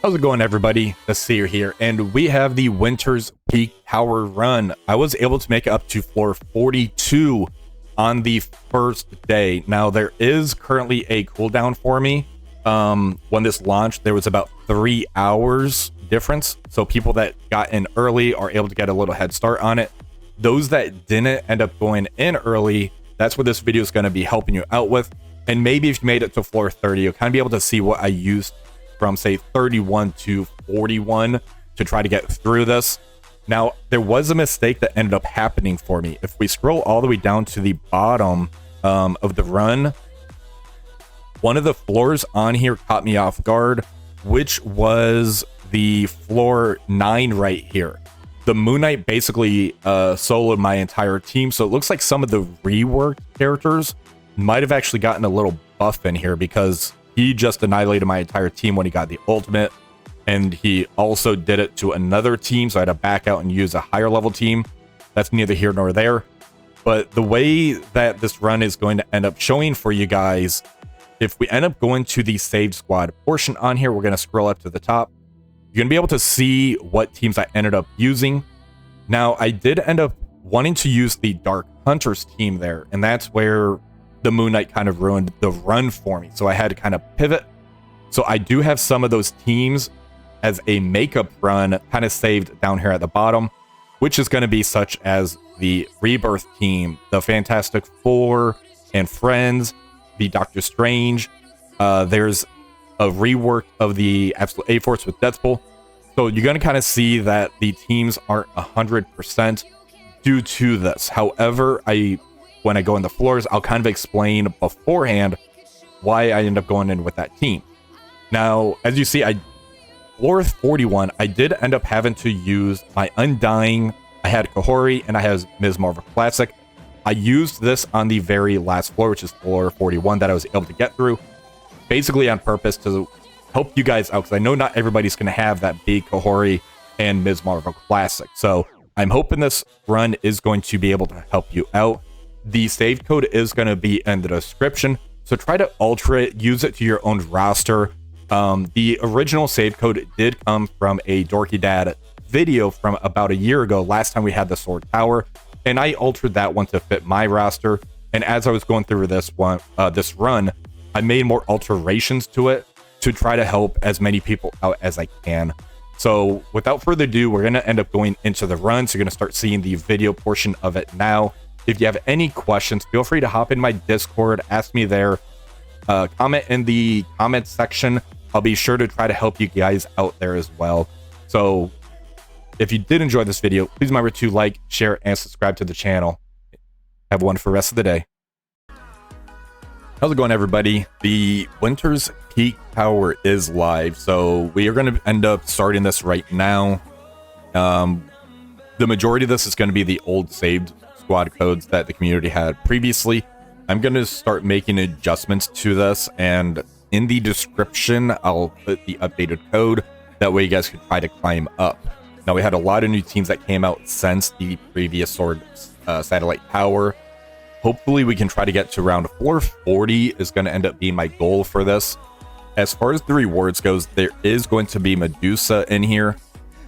How's it going, everybody? The Seer here, and we have the Winter's Peak Tower run. I was able to make it up to floor 42 on the first day. Now, there is currently a cooldown for me. When this launched, there was about 3 hours difference, so people that got in early are able to get a little head start on it. Those that didn't end up going in early, that's what this video is going to be helping you out with. And maybe if you made it to floor 30, you'll kind of be able to see what I used from, say, 31 to 41 to try to get through this. Now, there was a mistake that ended up happening for me. If we scroll all the way down to the bottom of the run, one of the floors on here caught me off guard, which was the floor 9 right here. The Moon Knight basically soloed my entire team, so it looks like some of the reworked characters might have actually gotten a little buff in here, because he just annihilated my entire team when he got the ultimate, and he also did it to another team, so I had to back out and use a higher level team. That's neither here nor there. But the way that this run is going to end up showing for you guys, if we end up going to the saved squad portion on here, we're going to scroll up to the top. You're going to be able to see what teams I ended up using. Now, I did end up wanting to use the Dark Hunters team there, and that's where the Moon Knight kind of ruined the run for me, so I had to kind of pivot. So I do have some of those teams as a makeup run kind of saved down here at the bottom, which is going to be such as the Rebirth team, the Fantastic Four and Friends, the Doctor Strange. There's a rework of the Absolute A-Force with Deathpool. So you're going to kind of see that the teams aren't 100% due to this. However, when I go in the floors, I'll kind of explain beforehand why I end up going in with that team. Now, as you see, floor 41, I did end up having to use my Undying. I had Kahori and I had Ms. Marvel Classic. I used this on the very last floor, which is floor 41, that I was able to get through, basically on purpose to help you guys out, because I know not everybody's going to have that big Kahori and Ms. Marvel Classic. So I'm hoping this run is going to be able to help you out. The save code is going to be in the description, so try to alter it, use it to your own roster. The original save code did come from a Dorky Dad video from about a year ago, last time we had the Sword Tower, and I altered that one to fit my roster. And as I was going through this run, I made more alterations to it to try to help as many people out as I can. So without further ado, we're going to end up going into the run, so you're going to start seeing the video portion of it now. If you have any questions, feel free to hop in my Discord, ask me there, comment in the comments section. I'll be sure to try to help you guys out there as well. So if you did enjoy this video, please remember to like, share, and subscribe to the channel. Have a wonderful rest of the day. How's it going, everybody? The Winter's Peak Tower is live, so we are going to end up starting this right now. The majority of this is going to be the old saved squad codes that the community had previously. I'm going to start making adjustments to this, and in the description I'll put the updated code, that way you guys can try to climb up. Now, we had a lot of new teams that came out since the previous Sword Satellite Tower. Hopefully we can try to get to around 440 is going to end up being my goal for this. As far as the rewards goes, there is going to be Medusa in here.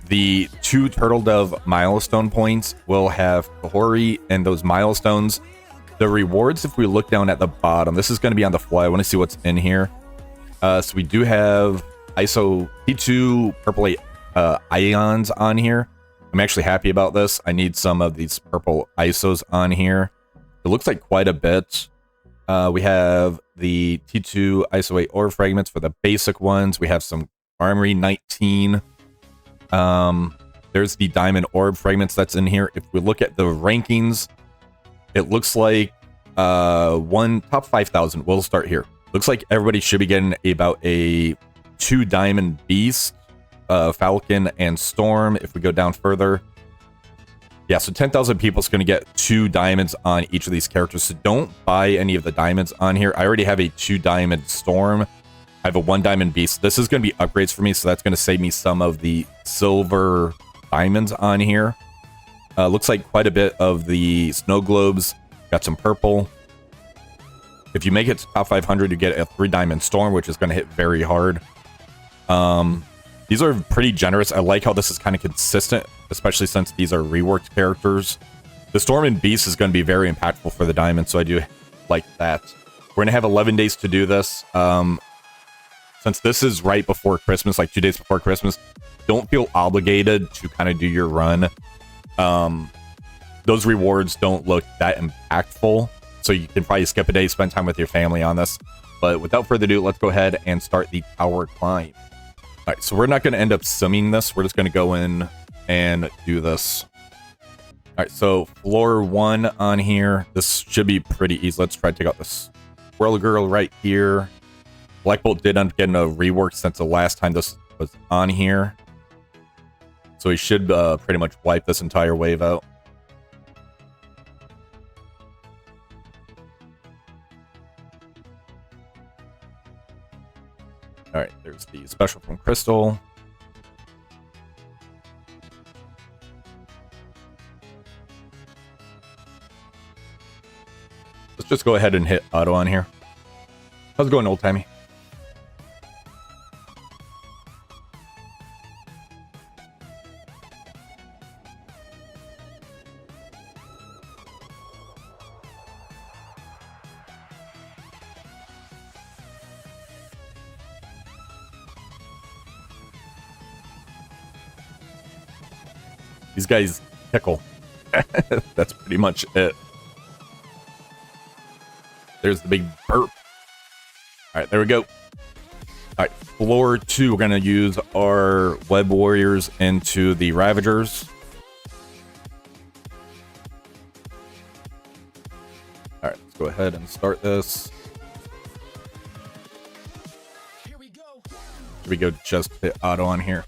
The 2 Turtle Dove milestone points will have Kahori and those milestones. The rewards, if we look down at the bottom, this is going to be on the fly. I want to see what's in here. So we do have ISO P2 purple ions on here. I'm actually happy about this. I need some of these purple ISOs on here. It looks like quite a bit. We have the T2 ISO 8 orb fragments for the basic ones. We have some Armory 19. There's the diamond orb fragments that's in here. If we look at the rankings, it looks like top 5,000. We'll start here. Looks like everybody should be getting about a 2 diamond beast, Falcon and Storm. If we go down further, yeah, so 10,000 people is going to get 2 diamonds on each of these characters. So don't buy any of the diamonds on here. I already have a 2 diamond Storm. I have a 1 diamond beast. This is going to be upgrades for me, so that's going to save me some of the silver diamonds on here. Looks like quite a bit of the snow globes. Got some purple. If you make it to top 500, you get a 3 diamond Storm, which is going to hit very hard. The These are pretty generous. I like how this is kind of consistent, especially since these are reworked characters. The Storm and Beast is going to be very impactful for the diamond, so I do like that. We're going to have 11 days to do this. Since this is right before Christmas, like 2 days before Christmas, don't feel obligated to kind of do your run. Those rewards don't look that impactful, so you can probably skip a day, spend time with your family on this. But without further ado, let's go ahead and start the tower climb. All right, so we're not going to end up simming this. We're just going to go in and do this. All right, so floor 1 on here. This should be pretty easy. Let's try to take out this Swirl Girl right here. Black Bolt did end up getting a rework since the last time this was on here. So he should pretty much wipe this entire wave out. All right, there's the special from Crystal. Let's just go ahead and hit auto on here. How's it going, old timey? These guys tickle. That's pretty much it. There's the big burp. All right, there we go. All right, floor 2, we're going to use our Web Warriors into the Ravagers. All right, let's go ahead and start this. Here we go, just hit auto on here.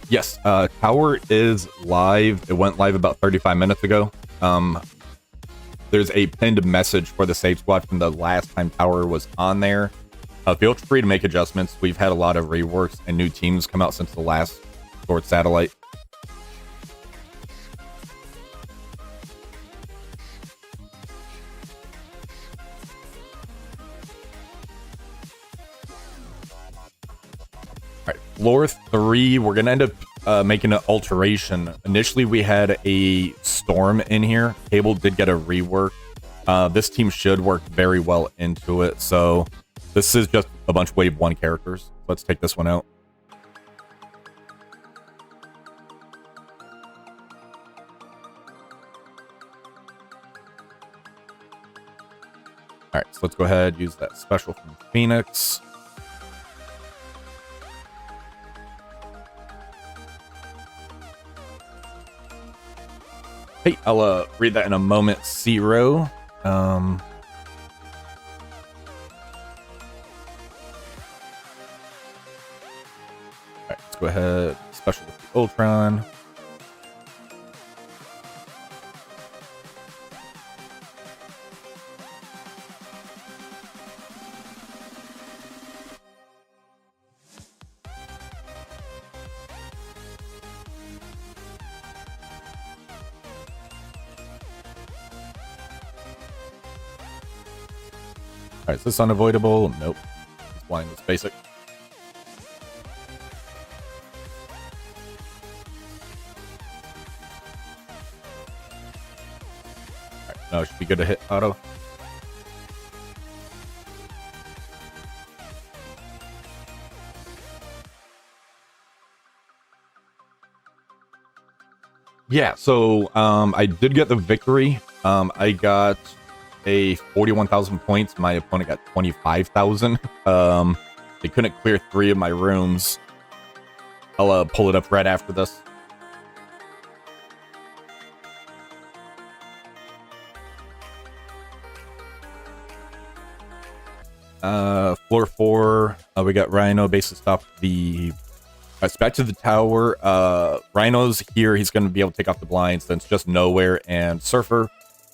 Yes, tower is live. It went live about 35 minutes ago. There's a pinned message for the save squad from the last time tower was on there. Feel free to make adjustments. We've had a lot of reworks and new teams come out since the last Sword Satellite. Floor 3, we're going to end up making an alteration. Initially, we had a Storm in here. Cable did get a rework. This team should work very well into it. So this is just a bunch of Wave 1 characters. Let's take this one out. All right, so let's go ahead, use that special from Phoenix. Hey, I'll read that in a moment. 0. All right, let's go ahead. Special with the Ultron. All right, is this unavoidable? Nope. It's blind. It's basic. All right, now it should be good to hit auto. Yeah, so I did get the victory. I got a 41,000 points. My opponent got 25,000. They couldn't clear 3 of my rooms. I'll pull it up right after this. Floor 4, we got Rhino basically stop the... It's back to the tower. Rhino's here. He's going to be able to take off the blinds. Then it's just Nowhere and Surfer.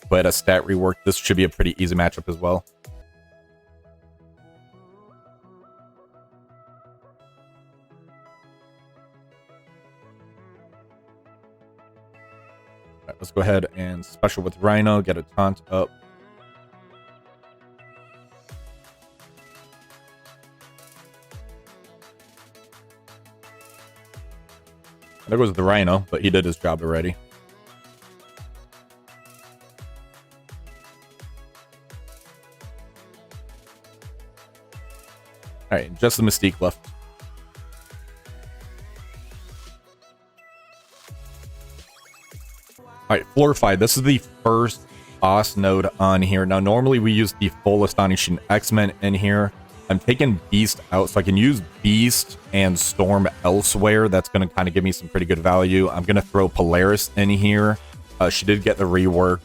But a stat rework. This should be a pretty easy matchup as well. right, let's go ahead and special with Rhino, get a taunt up. There goes the Rhino, but he did his job already. Alright, just the Mystique left. Alright, floor 5. This is the first boss node on here. Now, normally we use the full Astonishing X-Men in here. I'm taking Beast out so I can use Beast and Storm elsewhere. That's going to kind of give me some pretty good value. I'm going to throw Polaris in here. She did get the rework.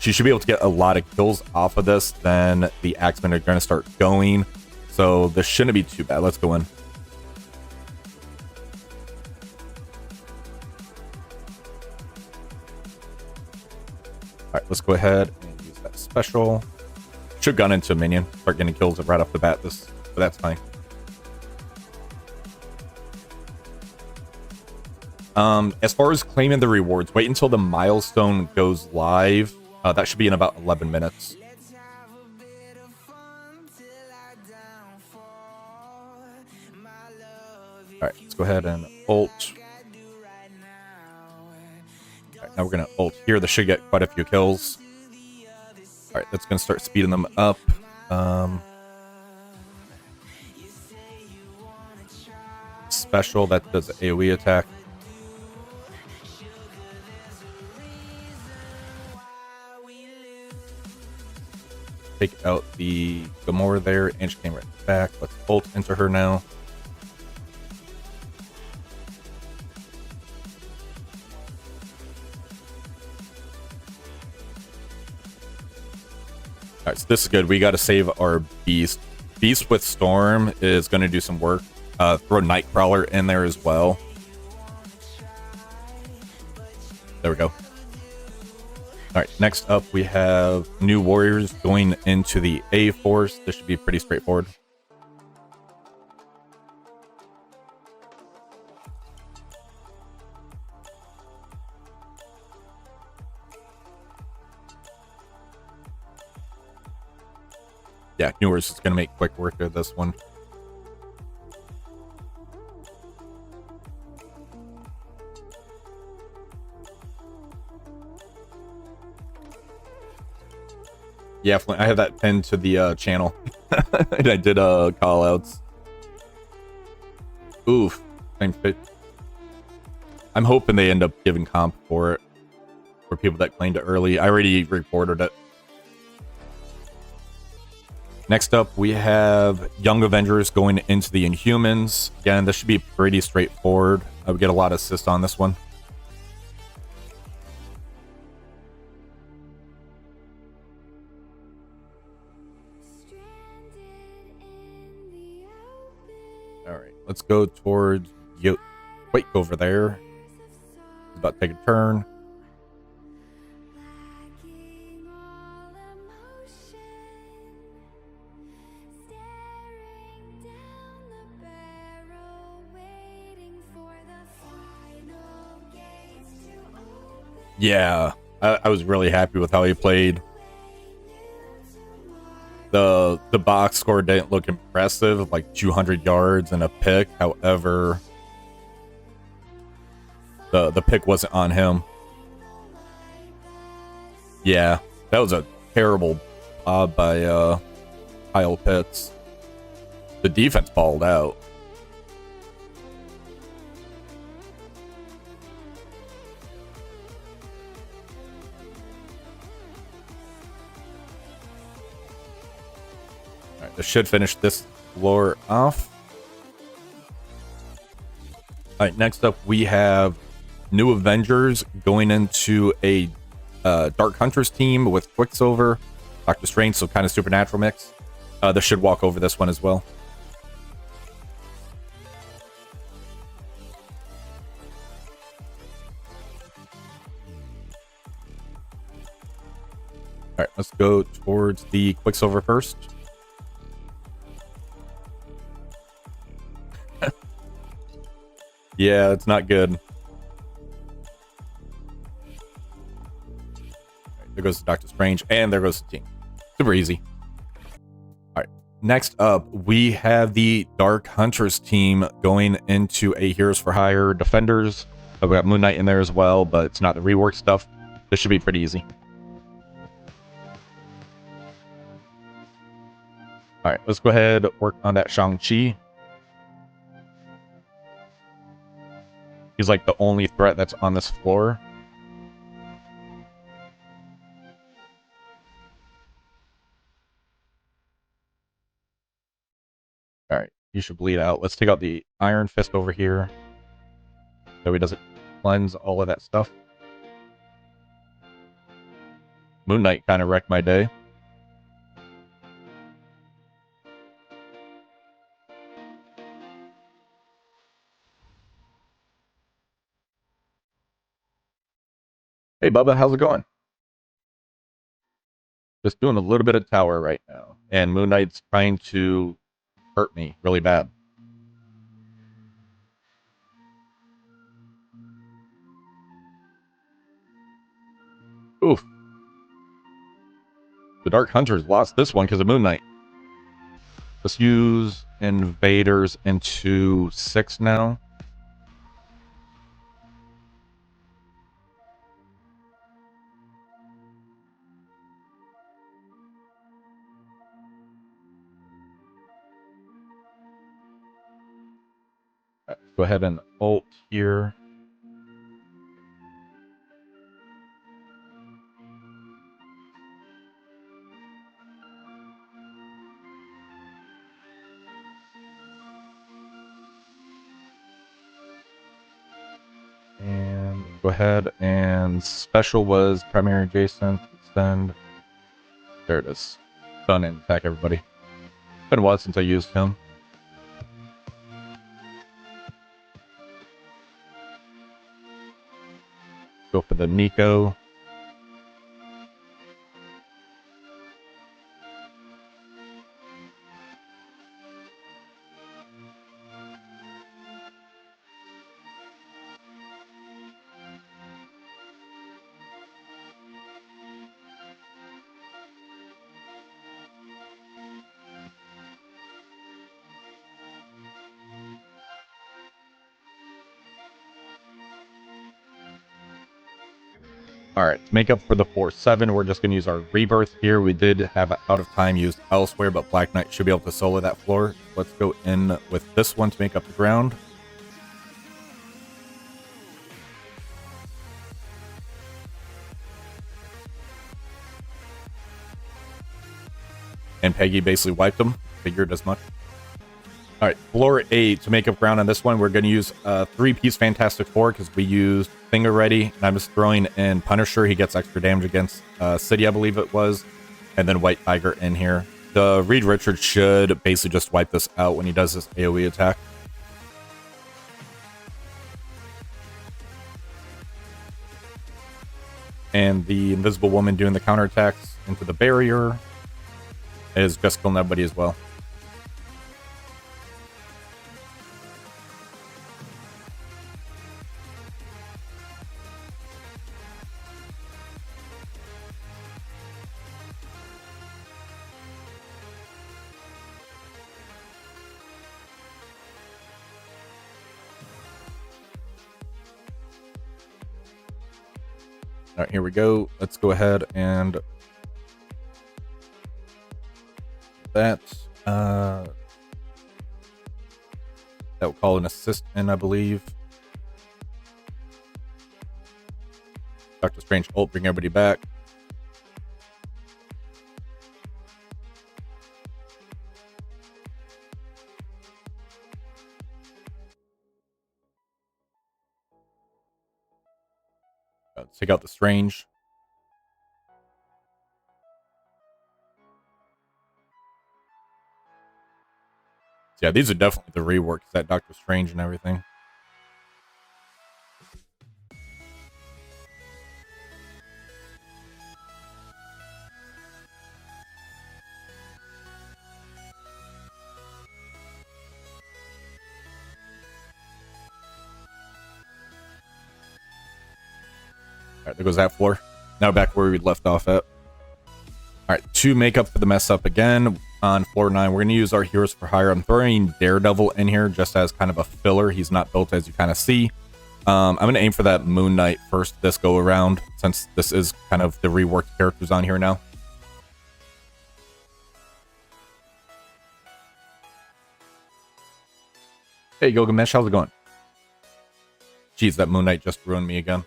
She should be able to get a lot of kills off of this. Then the X-Men are going to start going. So this shouldn't be too bad. Let's go in. Alright, let's go ahead and use that special. Should gun into a minion. Start getting kills right off the bat. But that's fine. As far as claiming the rewards, wait until the milestone goes live. That should be in about 11 minutes. Alright, let's go ahead and ult. Alright, now we're going to ult here. This should get quite a few kills. Alright, that's going to start speeding them up. Special, that does AoE attack. Take out the Gamora there, and she came right back. Let's ult into her now. Alright, so this is good. We got to save our Beast. Beast with Storm is going to do some work. Throw Nightcrawler in there as well. There we go. Alright, next up we have New Warriors going into the A Force. This should be pretty straightforward. Yeah, New Warriors is going to make quick work of this one. Yeah, I have that pinned to the channel. And I did call outs. Oof. I'm hoping they end up giving comp for it. For people that claimed it early. I already reported it. Next up, we have Young Avengers going into the Inhumans. Again, this should be pretty straightforward. I would get a lot of assists on this one. Alright, let's go towards Quake over there. He's about to take a turn. Yeah, I was really happy with how he played. The box score didn't look impressive, like 200 yards and a pick. However, the pick wasn't on him. Yeah, that was a terrible job by Kyle Pitts. The defense balled out. Alright, this should finish this floor off. Alright, next up we have New Avengers going into a Dark Hunters team with Quicksilver, Doctor Strange, so kind of supernatural mix. This should walk over this one as well. Alright, let's go towards the Quicksilver first. Yeah, it's not good. there goes Doctor Strange, and there goes the team. Super easy. All right. Next up, we have the Dark Hunters team going into a Heroes for Hire Defenders. We got Moon Knight in there as well, but it's not the rework stuff. This should be pretty easy. All right, let's go ahead and work on that Shang-Chi. He's like the only threat that's on this floor. All right, he should bleed out. Let's take out the Iron Fist over here so he doesn't cleanse all of that stuff. Moon Knight kind of wrecked my day. Hey, Bubba, how's it going? Just doing a little bit of tower right now. And Moon Knight's trying to hurt me really bad. Oof. The Dark Hunters lost this one because of Moon Knight. Let's use invaders into 6 now. Right, go ahead and ult here. And go ahead and special was primary adjacent. Extend. There it is. Done and attack everybody. Been a while since I used him. Go for the Nico. Alright, to make up for the 4-7, we're just going to use our Rebirth here. We did have out of time used elsewhere, but Black Knight should be able to solo that floor. Let's go in with this one to make up the ground. And Peggy basically wiped him. Figured as much. Alright, floor 8 to make up ground on this one. We're going to use 3-piece Fantastic Four because we used Thing already. And I'm just throwing in Punisher. He gets extra damage against City, I believe it was. And then White Tiger in here. The Reed Richards should basically just wipe this out when he does this AoE attack. And the Invisible Woman doing the counterattacks into the barrier is just killing everybody as well. All right, here we go. Let's go ahead and that will call an assist in, I believe. Doctor Strange ult, bring everybody back. Let's take out the Strange. So yeah, these are definitely the reworks, that Doctor Strange and everything. All right, there goes that floor. Now back where we left off at. All right, to make up for the mess up again on floor 9, we're going to use our Heroes for Hire. I'm throwing Daredevil in here just as kind of a filler. He's not built, as you kind of see. I'm going to aim for that Moon Knight first this go around, since this is kind of the reworked characters on here now. Hey, Gilgamesh, how's it going? Jeez, that Moon Knight just ruined me again.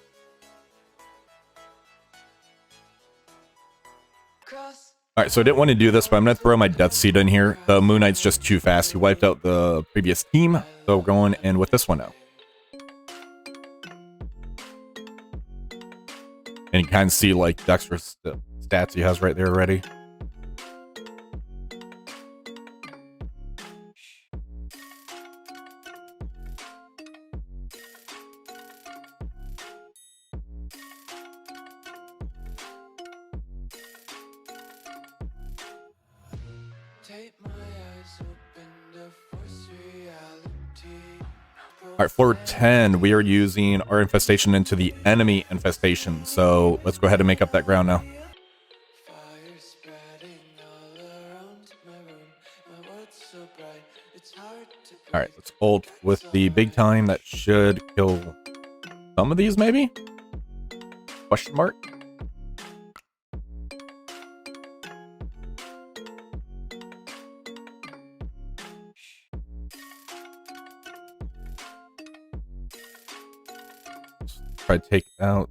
Alright, so I didn't want to do this, but I'm going to throw my Death Seed in here. The Moon Knight's just too fast. He wiped out the previous team, so we're going in with this one now. And you kind of see, like, the extra stats he has right there already. Alright, floor 10, we are using our infestation into the enemy infestation. So let's go ahead and make up that ground now. Alright, let's ult with the big time. That should kill some of these, maybe? Question mark? Try to take out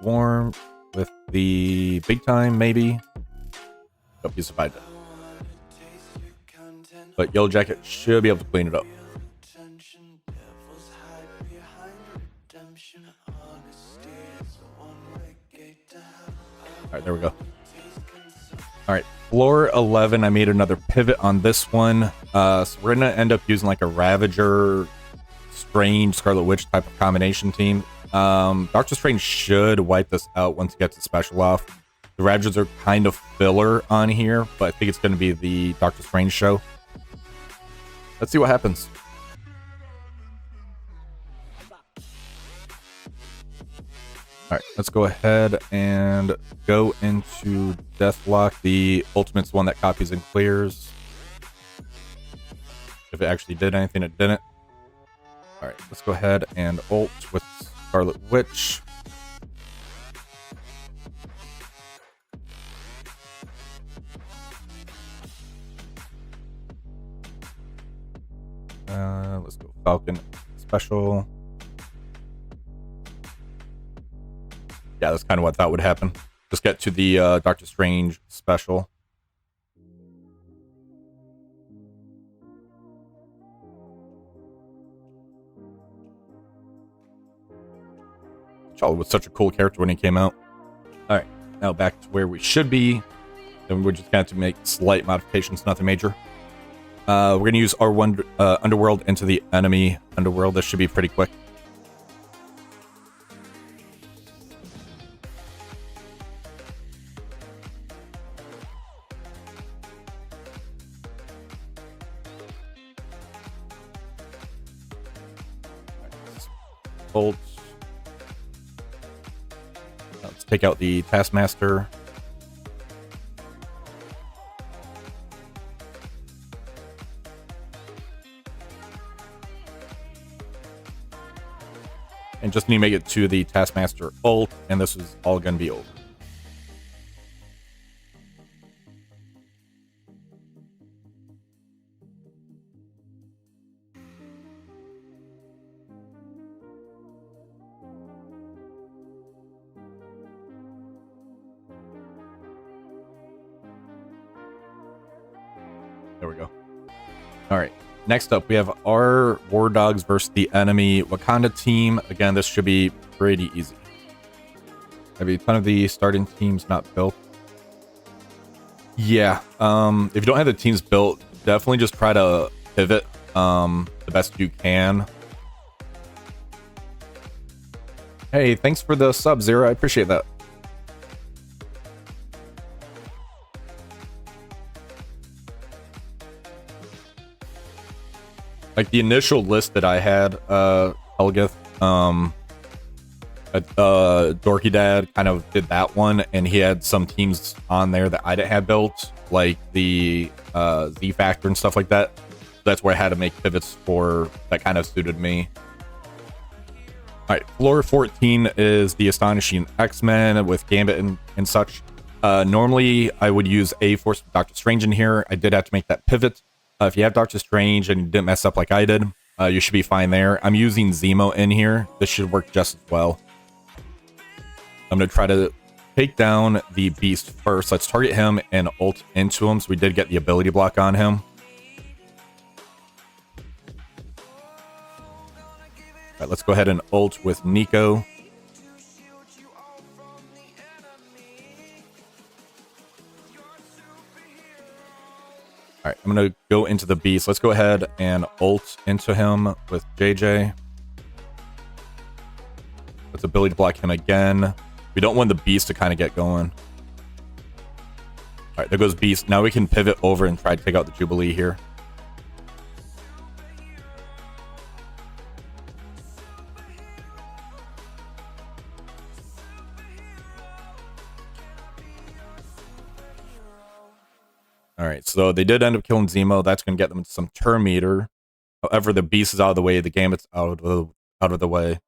Warm with the big time, maybe. Hope you survived it. But Yellow Jacket should be able to clean it up. Alright, there we go. Alright, floor 11, I made another pivot on this one. So we're going to end up using like a Ravager, Strange, Scarlet Witch type of combination team. Doctor Strange should wipe this out once he gets the special off. The Ravagers are kind of filler on here, but I think it's going to be the Doctor Strange show. Let's see what happens. Alright, let's go ahead and go into Deathlock. The Ultimate's one that copies and clears. If it actually did anything, it didn't. Alright, let's go ahead and ult with Scarlet Witch. Let's go Falcon special. Yeah, that's kind of what I thought would happen. Just get to the Doctor Strange special. Charlie was such a cool character when he came out. Alright, now back to where we should be. Then we're just going to have to make slight modifications, nothing major. We're going to use our Underworld into the enemy Underworld. This should be pretty quick. Ult. Let's take out the Taskmaster. And just need to make it to the Taskmaster ult, and this is all going to be over. There we go. All right. Next up, we have our War Dogs versus the enemy Wakanda team. Again, this should be pretty easy. Have a ton of the starting teams not built. Yeah. If you don't have the teams built, definitely just try to pivot the best you can. Hey, thanks for the sub, Zero. I appreciate that. Like the initial list that I had, Helgith, I Dorky Dad kind of did that one, and he had some teams on there that I didn't have built, like the Z Factor and stuff like that. That's where I had to make pivots for that kind of suited me. All right, floor 14 is the Astonishing X-Men with Gambit and such. Normally, I would use A-Force with Doctor Strange in here. I did have to make that pivot. If you have Doctor Strange and you didn't mess up like I did, you should be fine there. I'm using Zemo in here. This should work just as well. I'm going to try to take down the Beast first. Let's target him and ult into him. So we did get the ability block on him. All right, let's go ahead and ult with Nico. All right, I'm going to go into the Beast. Let's go ahead and ult into him with JJ. Let's ability block him again. We don't want the Beast to kind of get going. All right, there goes Beast. Now we can pivot over and try to take out the Jubilee here. All right, so they did end up killing Zemo. That's going to get them some turn meter. However, the Beast is out of the way. The Gambit's out of the way. So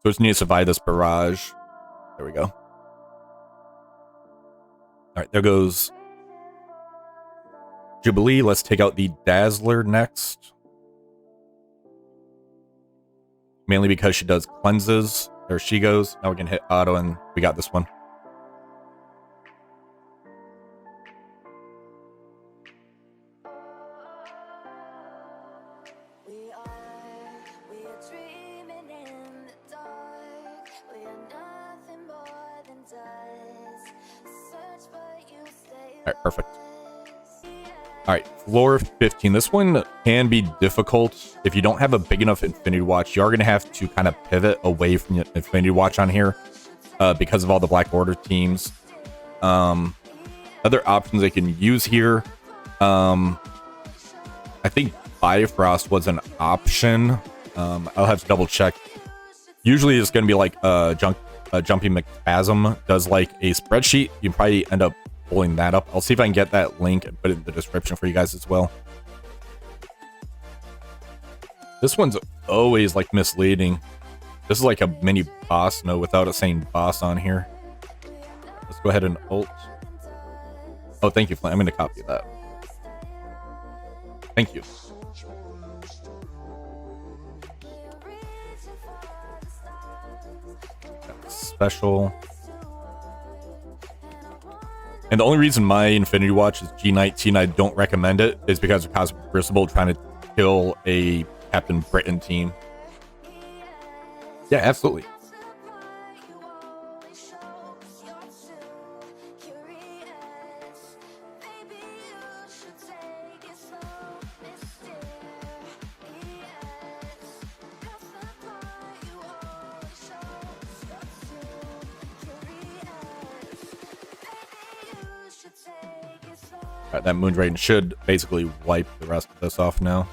we just need to survive this barrage. There we go. All right, there goes Jubilee. Let's take out the Dazzler next. Mainly because she does cleanses. There she goes. Now we can hit auto, and we got this one. All right, perfect. All right, floor 15. This one can be difficult. If you don't have a big enough Infinity Watch, you are going to have to kind of pivot away from the Infinity Watch on here because of all the Black Order teams. Other options they can use here. I think Bifrost was an option. I'll have to double check. Usually it's going to be like Jumpy McPhasm does like a spreadsheet. You probably end up pulling that up. I'll see if I can get that link and put it in the description for you guys as well. This one's always like misleading. This is like a mini boss note without it saying boss on here. Let's go ahead and ult. Oh, thank you, Flint. I'm going to copy that. Thank you. Special. And the only reason my Infinity Watch is G19, I don't recommend it, is because of Cosmic Crucible trying to kill a Captain Britain team. Yeah, absolutely. Alright, that Moondragon should basically wipe the rest of this off now.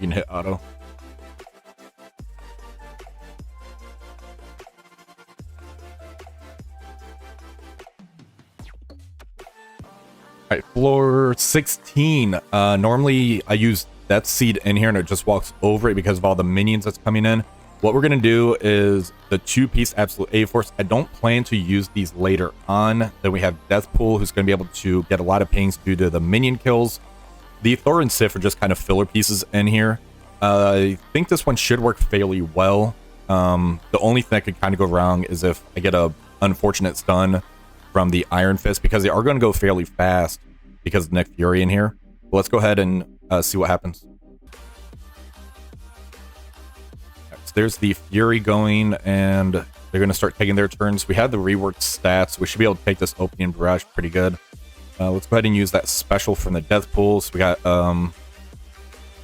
You can hit auto. Alright, floor 16. Normally I use Death Seed in here and it just walks over it because of all the minions that's coming in. What we're going to do is the 2-piece Absolute A-Force. I don't plan to use these later on. Then we have Deathpool, who's going to be able to get a lot of pings due to the minion kills. The Thor and Sif are just kind of filler pieces in here. I think this one should work fairly well. The only thing that could kind of go wrong is if I get a unfortunate stun from the Iron Fist, because they are going to go fairly fast because of Nick Fury in here. But let's go ahead and see what happens. Right, so there's the Fury going, and they're going to start taking their turns. We have the reworked stats. We should be able to take this opening barrage pretty good. Let's go ahead and use that special from the Death Pool. So we got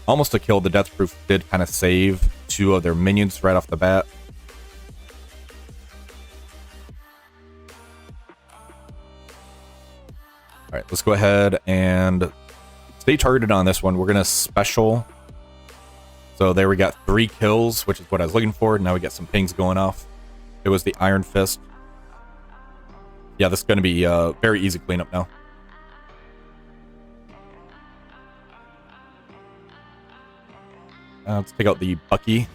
almost a kill. The Death Proof did kind of save 2 of their minions right off the bat. right, let's go ahead and stay targeted on this one. We're going to special. So there we got 3 kills, which is what I was looking for. Now we got some pings going off. It was the Iron Fist. Yeah, this is going to be very easy cleanup now. Let's take out the Bucky.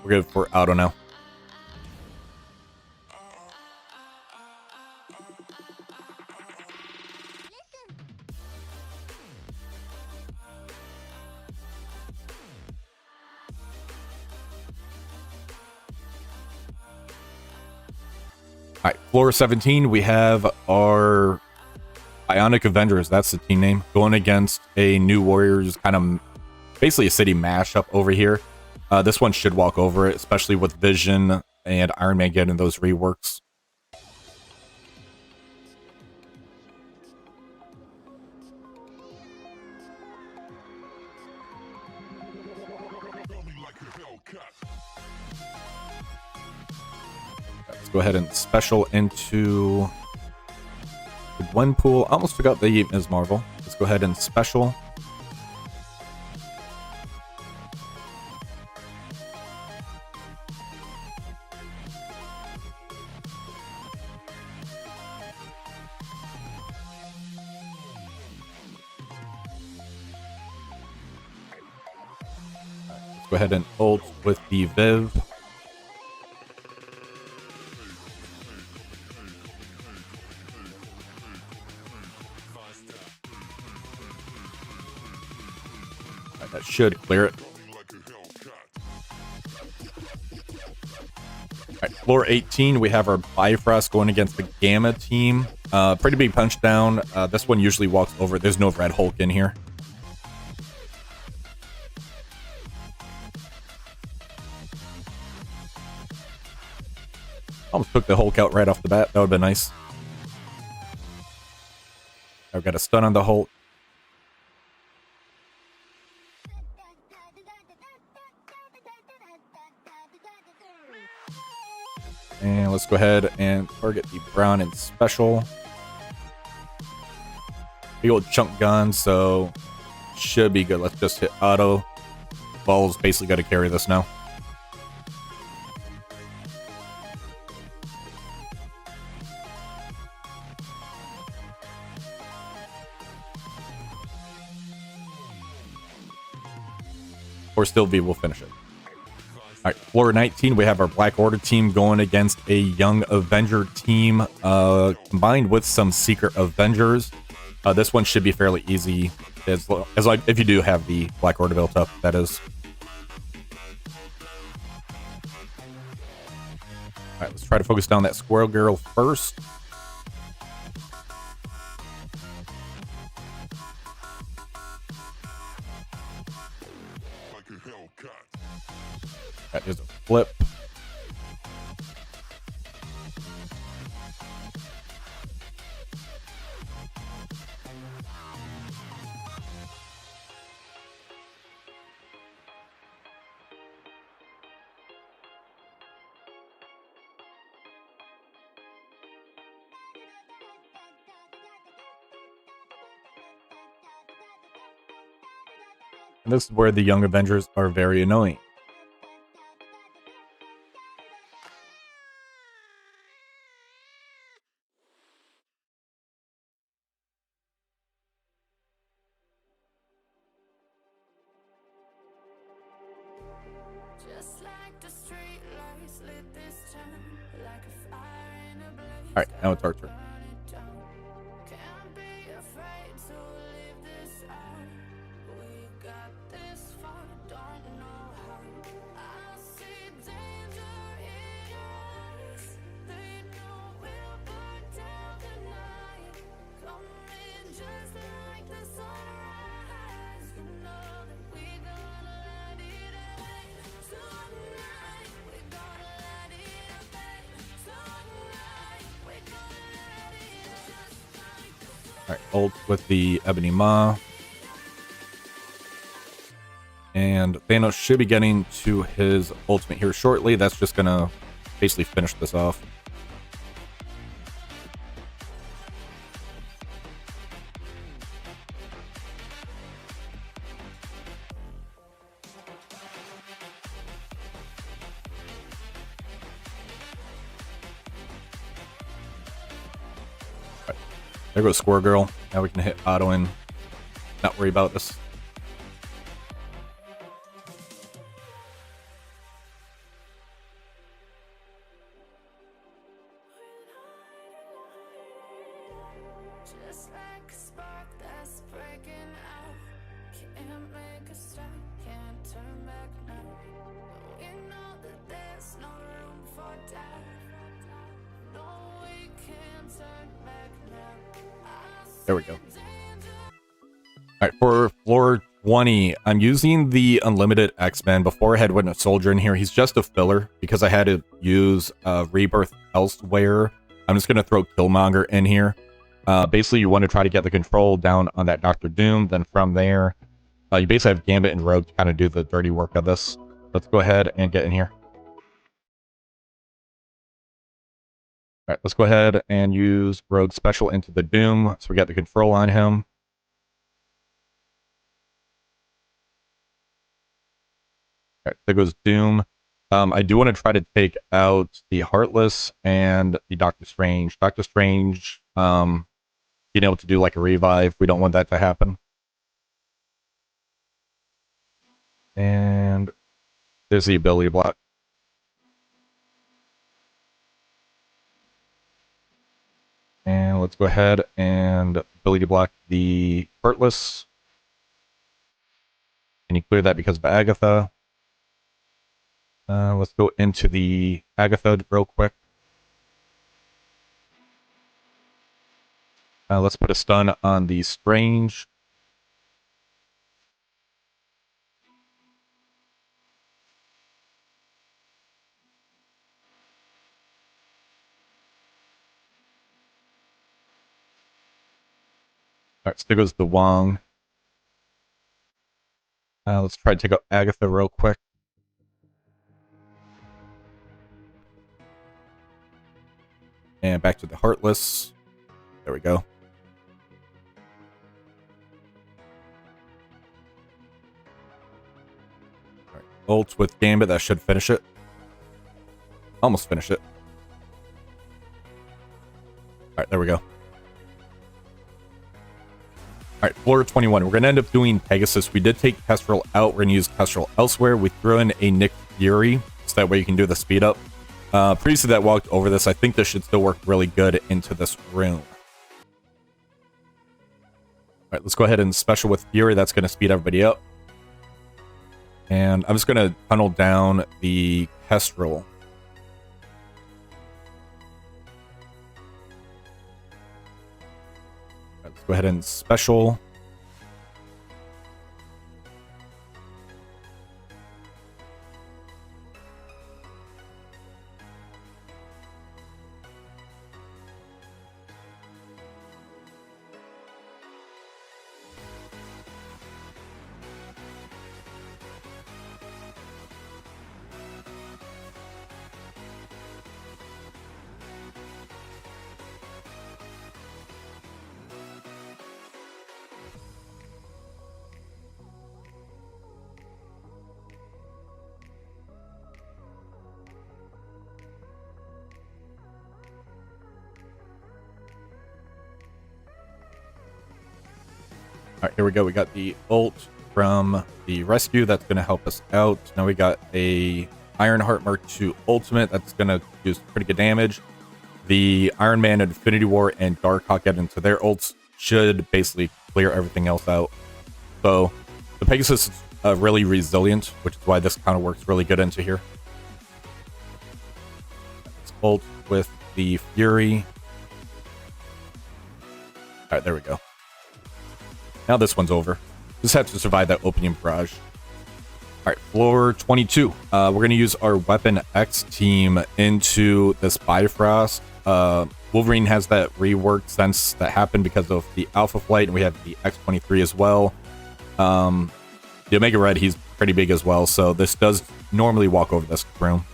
We're good for auto now. All right, floor 17, we have our Ionic Avengers. That's the team name. Going against a New Warriors, kind of basically a city mashup over here. This one should walk over it, especially with Vision and Iron Man getting those reworks. Let's go ahead and special into the Gwenpool. I almost forgot the Ms. Marvel. Let's go ahead and special. Let's go ahead and ult with the Viv. That should clear it. All right, floor 18, we have our Bifrost going against the Gamma team. Pretty big punch down. This one usually walks over. There's no Red Hulk in here. Almost took the Hulk out right off the bat. That would have been nice. I've got a stun on the Hulk. And let's go ahead and target the Brown and special. Big old chunk gun, so should be good. Let's just hit auto. Ball's basically got to carry this now. Or still V will finish it. All right, floor 19, we have our Black Order team going against a Young Avenger team, combined with some Secret Avengers. This one should be fairly easy, as like if you do have the Black Order built up, that is. All right, let's try to focus down that Squirrel Girl first. That is a flip. And this is where the Young Avengers are very annoying. All right, now it's our turn. All right, ult with the Ebony Maw. And Thanos should be getting to his ultimate here shortly. That's just going to basically finish this off. There goes Squirrel Girl. Now we can hit auto and not worry about this. Just like a spark that's breaking out. Can't make a stop, can't turn back now. We know that there's no room for doubt. No, we can't turn back now. There we go. All right, for floor 20, I'm using the Unlimited X-Men. Before I had Winter Soldier in here. He's just a filler because I had to use Rebirth elsewhere. I'm just going to throw Killmonger in here. Basically, you want to try to get the control down on that Doctor Doom. Then from there, you basically have Gambit and Rogue to kind of do the dirty work of this. Let's go ahead and get in here. All right, let's go ahead and use Rogue Special into the Doom. So we got the control on him. All right, there goes Doom. I do want to try to take out the Heartless and the Doctor Strange. Doctor Strange, being able to do like a revive. We don't want that to happen. And there's the ability block. And let's go ahead and ability block the Heartless. And you clear that because of Agatha. Let's go into the Agatha real quick. Let's put a stun on the Strange. Alright, so there goes the Wong. Let's try to take out Agatha real quick. And back to the Heartless. There we go. Alright, ult with Gambit, that should finish it. Almost finish it. Alright, there we go. Alright, floor 21. We're going to end up doing Pegasus. We did take Kestrel out. We're going to use Kestrel elsewhere. We threw in a Nick Fury, so that way you can do the speed up. Previously that walked over this. I think this should still work really good into this room. Alright, let's go ahead and special with Fury. That's going to speed everybody up. And I'm just going to tunnel down the Kestrel. Let's go ahead and special. Alright, here we go. We got the ult from the rescue. That's going to help us out. Now we got a Ironheart Mark II ultimate. That's going to do pretty good damage. The Iron Man, Infinity War, and Darkhawk get into their ults should basically clear everything else out. So the Pegasus is really resilient, which is why this kind of works really good into here. Let's ult with the Fury. Alright, there we go. Now this one's over. Just have to survive that opening barrage. Alright, floor 22. We're going to use our Weapon X team into this Bifrost. Wolverine has that reworked sense that happened because of the Alpha Flight, and we have the X-23 as well. The Omega Red, he's pretty big as well, so this does normally walk over this room.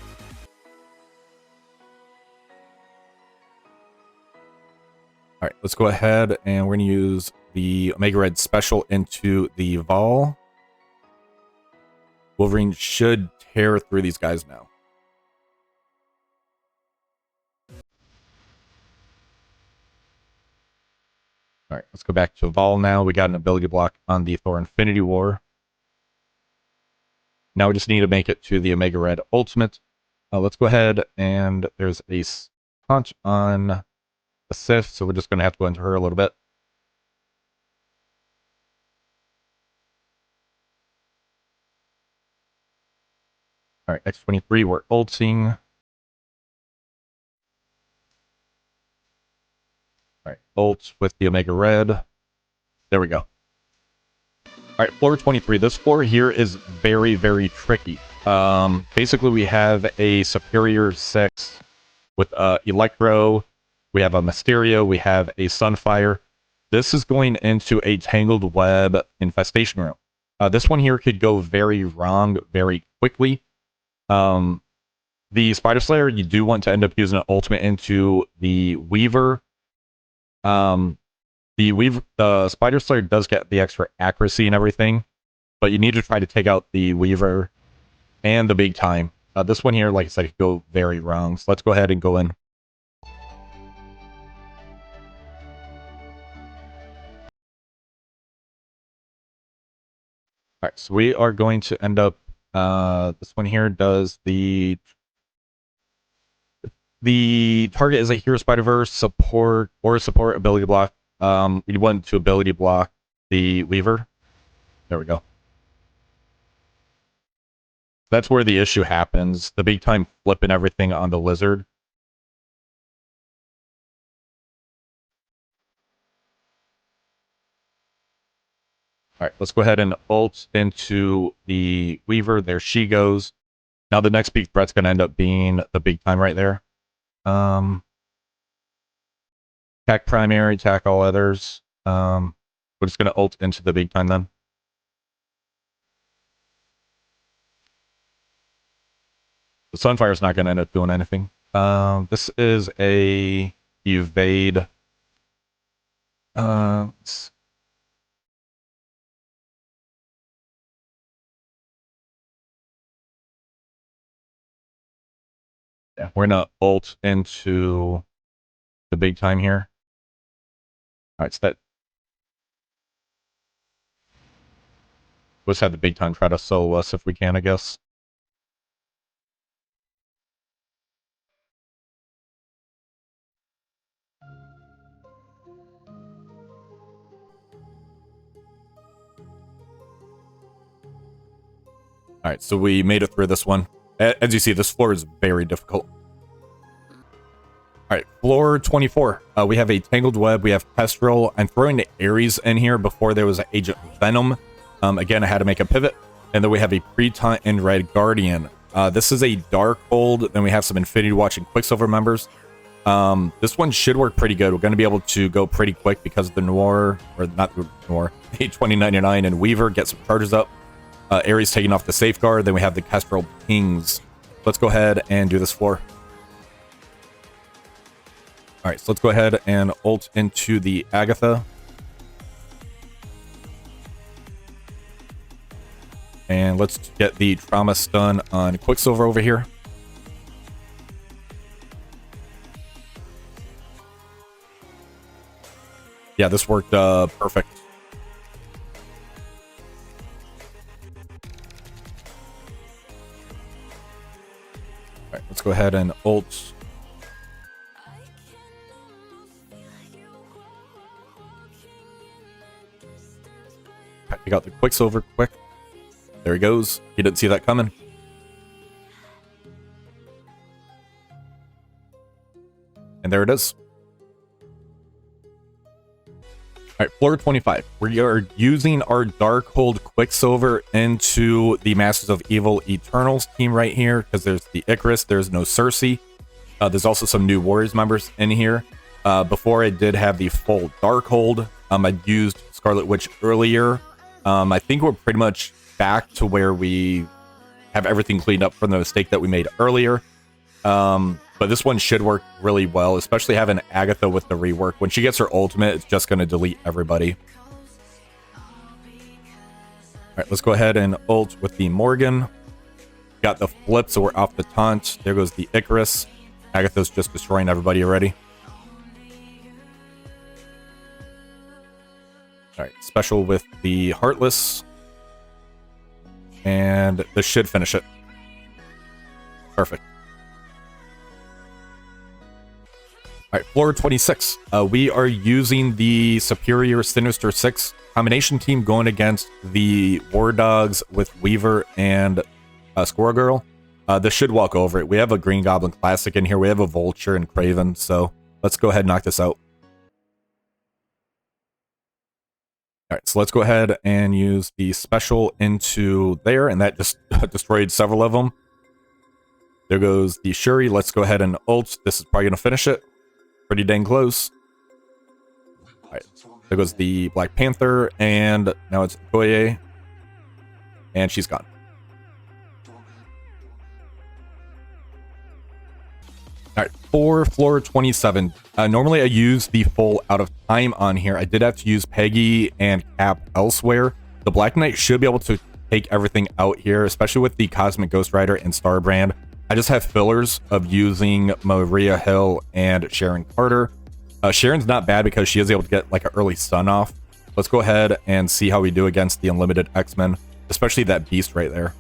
Alright, let's go ahead and we're going to use the Omega Red special into the Vol. Wolverine should tear through these guys now. All right, let's go back to Vol now. We got an ability block on the Thor Infinity War. Now we just need to make it to the Omega Red Ultimate. Let's go ahead and there's a punch on the Sif, so we're just going to have to go into her a little bit. All right, X23, we're ulting. All right, ult with the Omega Red. There we go. All right, floor 23. This floor here is very, very tricky. Basically, we have a Superior 6 with Electro. We have a Mysterio. We have a Sunfire. This is going into a Tangled Web Infestation Room. This one here could go very wrong very quickly. The Spider Slayer, you do want to end up using an ultimate into the Weaver. The Spider Slayer does get the extra accuracy and everything, but you need to try to take out the Weaver and the Big Time. This one here, like I said, could go very wrong. So let's go ahead and go in. All right, so we are going to end up. This one here does the target is a Hero Spider-Verse support ability block. We want to ability block the Weaver. There we go. That's where the issue happens. The Big Time flipping everything on the Lizard. All right, let's go ahead and ult into the Weaver. There she goes. Now the next big threat's going to end up being the Big Time right there. Attack primary, attack all others. We're just going to ult into the Big Time then. The Sunfire's not going to end up doing anything. This is a evade. Yeah, we're going to ult into the Big Time here. All right, so that. Let's have the Big Time try to solo us if we can, I guess. All right, so we made it through this one. As you see, this floor is very difficult. All right, floor 24. We have a Tangled Web. We have Kestrel. I'm throwing the Ares in here before there was an Agent Venom. Again, I had to make a pivot. And then we have a Pre-Taunt and Red Guardian. This is a Darkhold. Then we have some Infinity Watch and Quicksilver members. This one should work pretty good. We're going to be able to go pretty quick because of the Noir, or not the Noir, a 2099 and Weaver, get some charges up. Ares taking off the Safeguard. Then we have the Kestrel Pings. Let's go ahead and do this floor. All right, so let's go ahead and ult into the Agatha. And let's get the trauma stun on Quicksilver over here. Yeah, this worked perfect. All right, let's go ahead and ult. Pick out the Quicksilver quick. There he goes. He didn't see that coming. And there it is. All right, floor 25. We are using our Darkhold Quicksilver into the Masters of Evil Eternals team right here, because there's the Icarus, there's no Cersei. There's also some new Warriors members in here. Before I did have the full Darkhold. I used Scarlet Witch earlier. I think we're pretty much back to where we have everything cleaned up from the mistake that we made earlier. But this one should work really well, especially having Agatha with the rework. When she gets her ultimate, it's just going to delete everybody. All right, let's go ahead and ult with the Morgan. Got the flip, so we're off the taunt. There goes the Icarus. Agatha's just destroying everybody already. All right, special with the Heartless. And this should finish it. Perfect. All right, floor 26. We are using the Superior Sinister 6 combination team going against the War Dogs with Weaver and Squirrel Girl. This should walk over it. We have a Green Goblin Classic in here. We have a Vulture and Craven, so let's go ahead and knock this out. All right, so let's go ahead and use the special into there, and that just destroyed several of them. There goes the Shuri. Let's go ahead and ult. This is probably going to finish it. Pretty dang close. All right, there goes the Black Panther, and now it's Okoye, and she's gone. All right, for floor 27. Normally I use the full out of time on here. I did have to use Peggy and Cap elsewhere. The Black Knight should be able to take everything out here, especially with the Cosmic Ghost Rider and Starbrand. I just have fillers of using Maria Hill and Sharon Carter. Sharon's not bad because she is able to get like an early stun off. Let's go ahead and see how we do against the Unlimited X-Men, especially that Beast right there.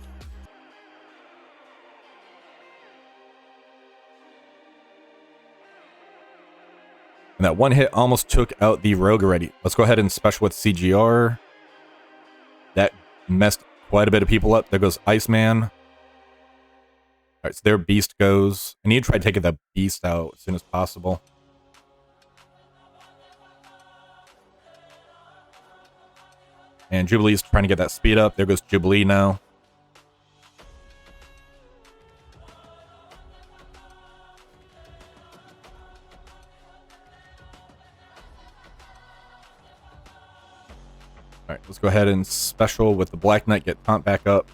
And that one hit almost took out the Rogue already. Let's go ahead and special with CGR. That messed quite a bit of people up. There goes Iceman. All right, so their Beast goes. I need to try taking that Beast out as soon as possible. And Jubilee's trying to get that speed up. There goes Jubilee now. All right, let's go ahead and special with the Black Knight, get Taunt back up.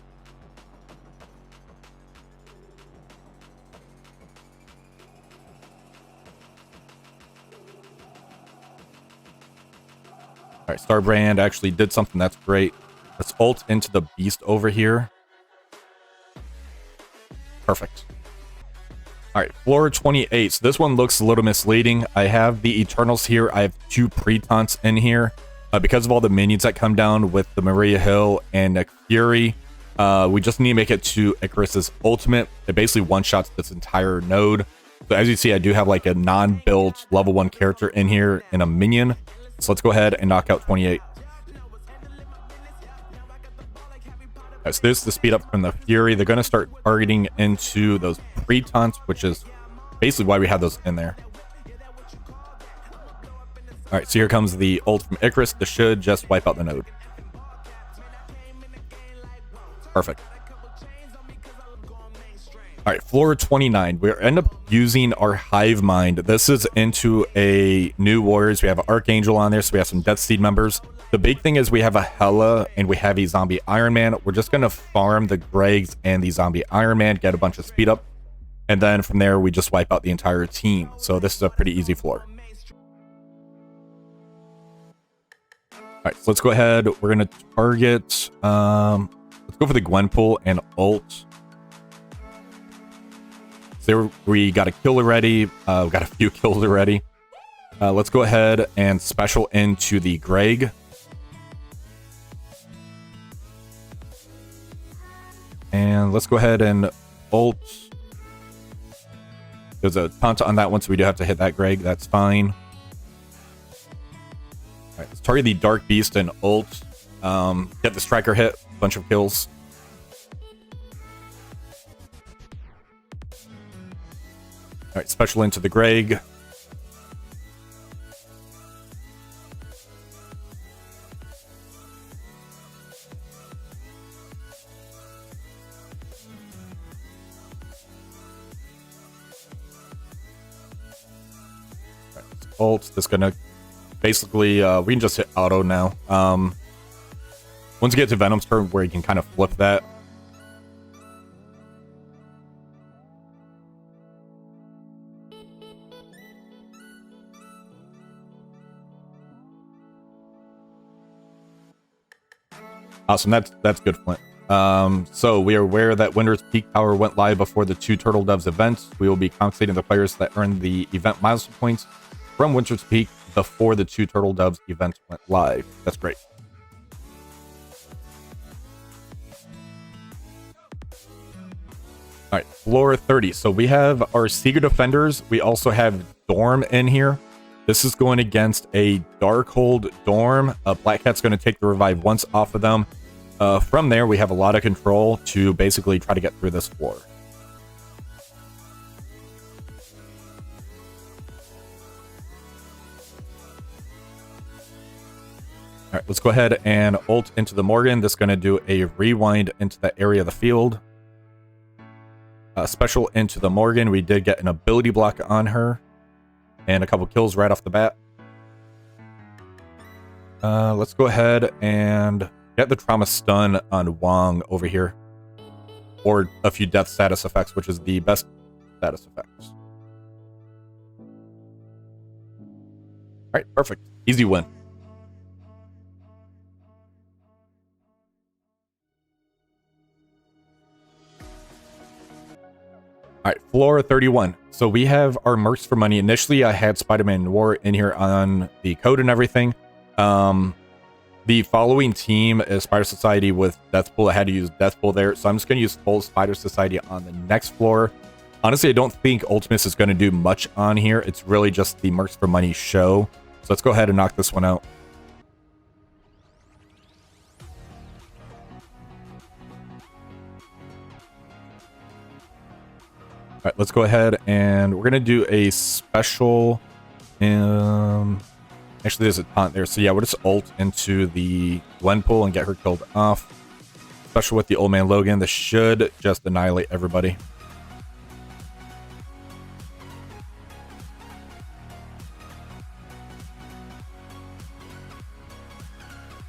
All right, Starbrand actually did something that's great. Let's ult into the Beast over here. Perfect. All right, floor 28. So this one looks a little misleading. I have the Eternals here. I have 2 pre-taunts in here. Because of all the minions that come down with the Maria Hill and Nick Fury, we just need to make it to Icarus's ultimate. It basically one-shots this entire node. So as you see, I do have like a non-built level 1 character in here and a minion. So let's go ahead and knock out 28. Right, so this is the speed up from the Fury. They're going to start targeting into those pre-taunts, which is basically why we have those in there. All right, so here comes the ult from Icarus. This should just wipe out the node. Perfect. All right, floor 29. We end up using our Hive Mind. This is into a new Warriors. We have an Archangel on there, so we have some Death Seed members. The big thing is we have a Hela and we have a Zombie Iron Man. We're just going to farm the Gregs and the Zombie Iron Man, get a bunch of speed up, and then from there we just wipe out the entire team. So this is a pretty easy floor. All right, so let's go ahead. We're going to target, let's go for the Gwenpool and ult. So there we got a kill already. We got a few kills already. Let's go ahead and special into the Greg. And let's go ahead and ult. There's a taunt on that one, so we do have to hit that Greg. That's fine. All right, let's target the Dark Beast and ult. Get the Striker hit, bunch of kills. All right, special into the Greg. Ult. This is gonna basically we can just hit auto now. Once you get to Venom's turn where you can kind of flip that. Awesome, that's good, Flint. So we are aware that Winter's Peak Tower went live before the 2 Turtle Doves events. We will be compensating the players that earned the event milestone points from Winter's Peak before the 2 Turtle Doves event went live. That's great. All right, floor 30. So we have our Secret Defenders. We also have Dorm in here. This is going against a Darkhold Dorm. Black Cat's going to take the revive once off of them. From there, we have a lot of control to basically try to get through this floor. All right, let's go ahead and ult into the Morgan. This is going to do a rewind into the area of the field. Special into the Morgan. We did get an ability block on her and a couple kills right off the bat. Let's go ahead and get the trauma stun on Wong over here, or a few death status effects, which is the best status effects. All right, perfect. Easy win. All right, floor 31. So we have our Mercs for Money. Initially, I had Spider-Man Noir in here on the code and everything. The following team is Spider Society with Deathpool. I had to use Deathpool there, so I'm just going to use full Spider Society on the next floor. Honestly, I don't think Ultimus is going to do much on here. It's really just the Mercs for Money show. So let's go ahead and knock this one out. All right, let's go ahead and we're going to do a special. Actually, there's a taunt there. So yeah, we'll just ult into the Glenpool and get her killed off. Special with the Old Man Logan. This should just annihilate everybody.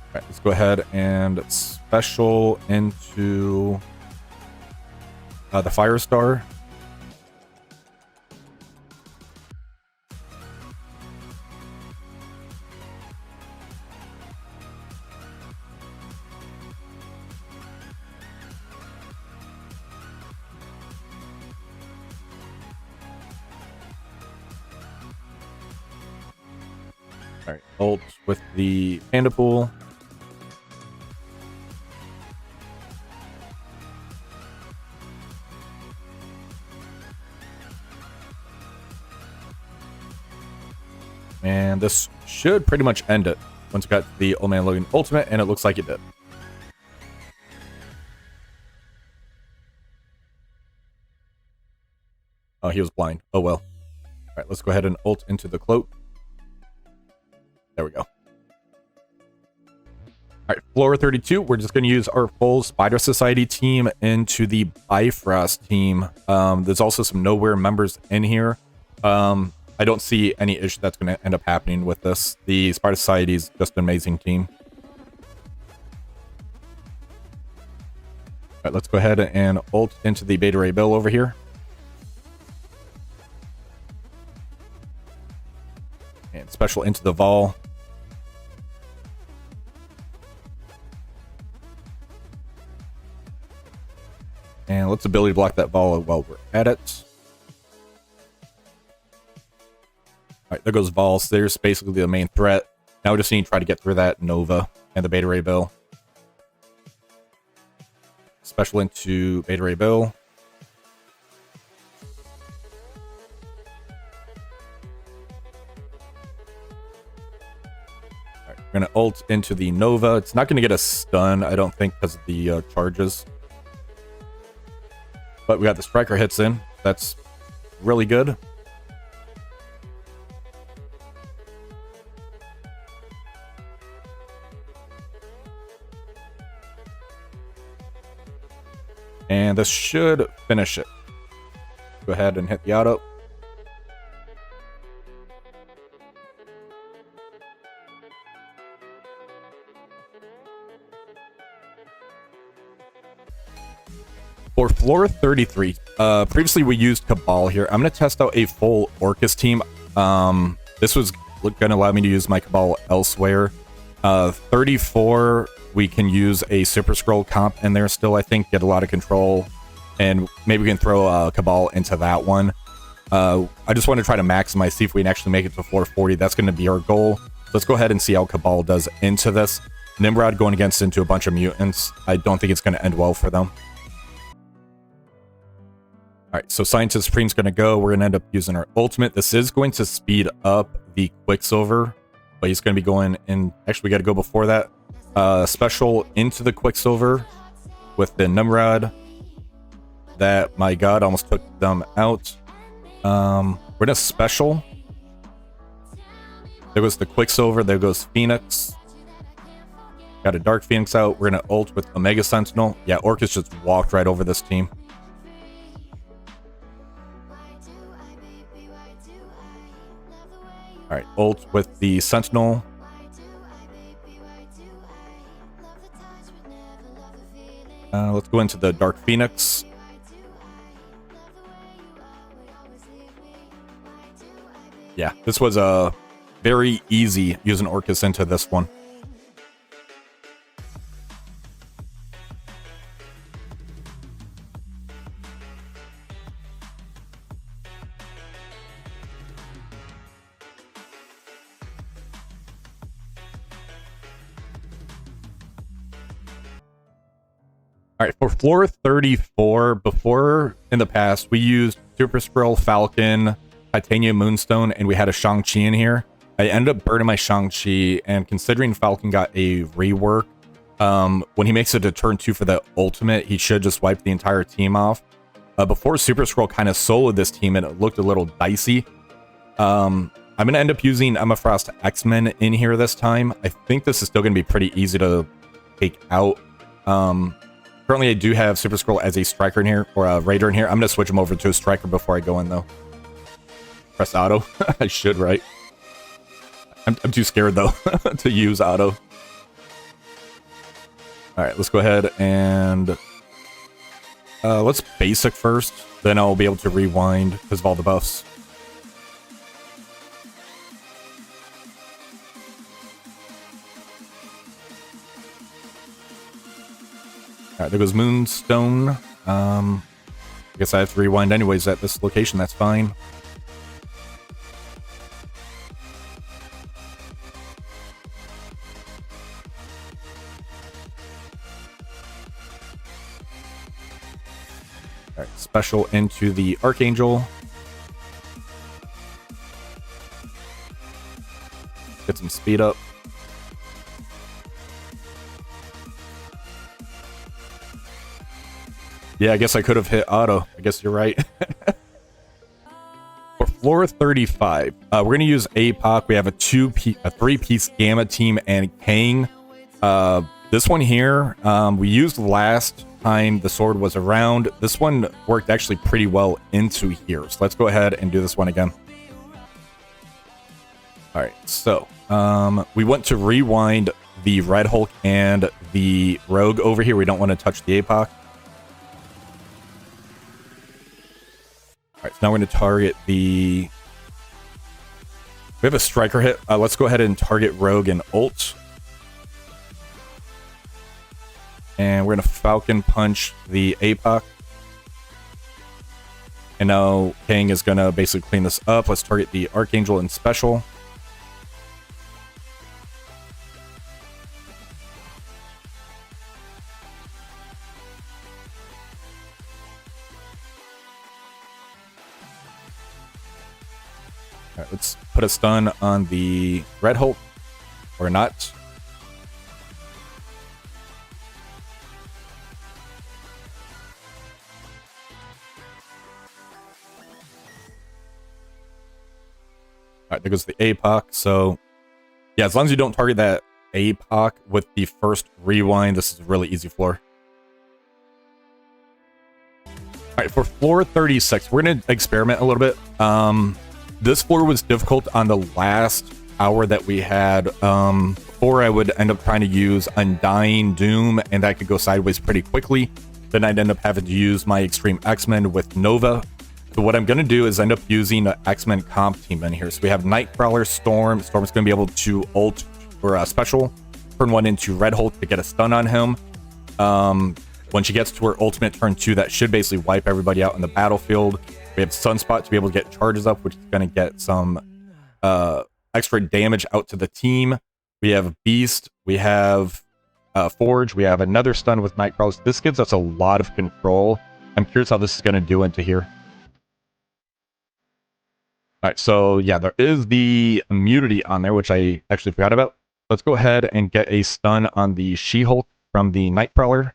All right, let's go ahead and special into the Firestar. All right, ult with the Panda Pool. And this should pretty much end it once we got the Old Man Logan ultimate, and it looks like it did. Oh, he was blind. Oh well. All right, let's go ahead and ult into the cloak. There we go. All right, floor 32. We're just going to use our full Spider Society team into the Bifrost team. There's also some Nowhere members in here. I don't see any issue that's going to end up happening with this. The Spider Society is just an amazing team. All right, let's go ahead and ult into the Beta Ray Bill over here. And special into the Vol. And let's ability block that Vol while we're at it. All right, there goes Vol. So there's basically the main threat. Now we just need to try to get through that Nova and the Beta Ray Bill. Special into Beta Ray Bill. All right, we're going to ult into the Nova. It's not going to get a stun, I don't think, because of the charges. But we got the Striker hits in. That's really good. And this should finish it. Go ahead and hit the auto. For floor 33, previously we used Cabal here. I'm going to test out a full Orcus team. This was going to allow me to use my Cabal elsewhere. 34, we can use a Super Scroll comp in there still, I think, get a lot of control. And maybe we can throw Cabal into that one. I just want to try to maximize, see if we can actually make it to floor 40. That's going to be our goal. Let's go ahead and see how Cabal does into this. Nimrod going against into a bunch of mutants. I don't think it's going to end well for them. Alright, so Scientist Supreme's going to go. We're going to end up using our ultimate. This is going to speed up the Quicksilver, but he's going to be going in. Actually, we got to go before that. Special into the Quicksilver with the Nimrod. That, my god, almost took them out. We're going to special. There goes the Quicksilver. There goes Phoenix. Got a Dark Phoenix out. We're going to ult with Omega Sentinel. Yeah, Orcus just walked right over this team. Alright, ult with the Sentinel. Let's go into the Dark Phoenix. Yeah, this was very easy using Orcus into this one. All right, for floor 34, before in the past, we used Super Skrull, Falcon, Titanium Moonstone, and we had a Shang-Chi in here. I ended up burning my Shang-Chi, and considering Falcon got a rework, when he makes it to turn 2 for the ultimate, he should just wipe the entire team off. Before Super Skrull kind of soloed this team, and it looked a little dicey. I'm going to end up using Emma Frost X-Men in here this time. I think this is still going to be pretty easy to take out. Currently, I do have Super Skrull as a striker in here, or a raider in here. I'm going to switch him over to a striker before I go in, though. Press auto. I should, right? I'm too scared, though, to use auto. Alright, let's go ahead and... let's basic first. Then I'll be able to rewind because of all the buffs. Alright, there goes Moonstone. I guess I have to rewind anyways at this location, that's fine. Alright, special into the Archangel. Get some speed up. Yeah, I guess I could have hit auto. I guess you're right. For floor 35, we're going to use APOC. We have a 3-piece Gamma team and Kang. This one here, we used last time the sword was around. This one worked actually pretty well into here. So let's go ahead and do this one again. All right, so we want to rewind the Red Hulk and the Rogue over here. We don't want to touch the APOC. Alright, so now we're going to target the... We have a striker hit. Let's go ahead and target Rogue and ult. And we're going to Falcon punch the APOC. And now Kang is going to basically clean this up. Let's target the Archangel and special. Alright, let's put a stun on the Red Hulk. Or not. Alright, there goes the APOC. So, yeah, as long as you don't target that APOC with the first rewind, this is a really easy floor. Alright, for floor 36, we're going to experiment a little bit. This floor was difficult on the last hour that we had. Before I would end up trying to use Undying Doom, and that could go sideways pretty quickly. Then I'd end up having to use my Extreme X-Men with Nova. So what I'm going to do is end up using an X-Men comp team in here. So we have Nightcrawler, Storm. Storm's going to be able to ult or special, turn 1 into Red Hulk to get a stun on him. When she gets to her ultimate turn 2, that should basically wipe everybody out in the battlefield. We have Sunspot to be able to get charges up, which is going to get some extra damage out to the team. We have Beast. We have Forge. We have another stun with Nightcrawlers. This gives us a lot of control. I'm curious how this is going to do into here. All right, so yeah, there is the immunity on there, which I actually forgot about. Let's go ahead and get a stun on the She-Hulk from the Nightcrawler.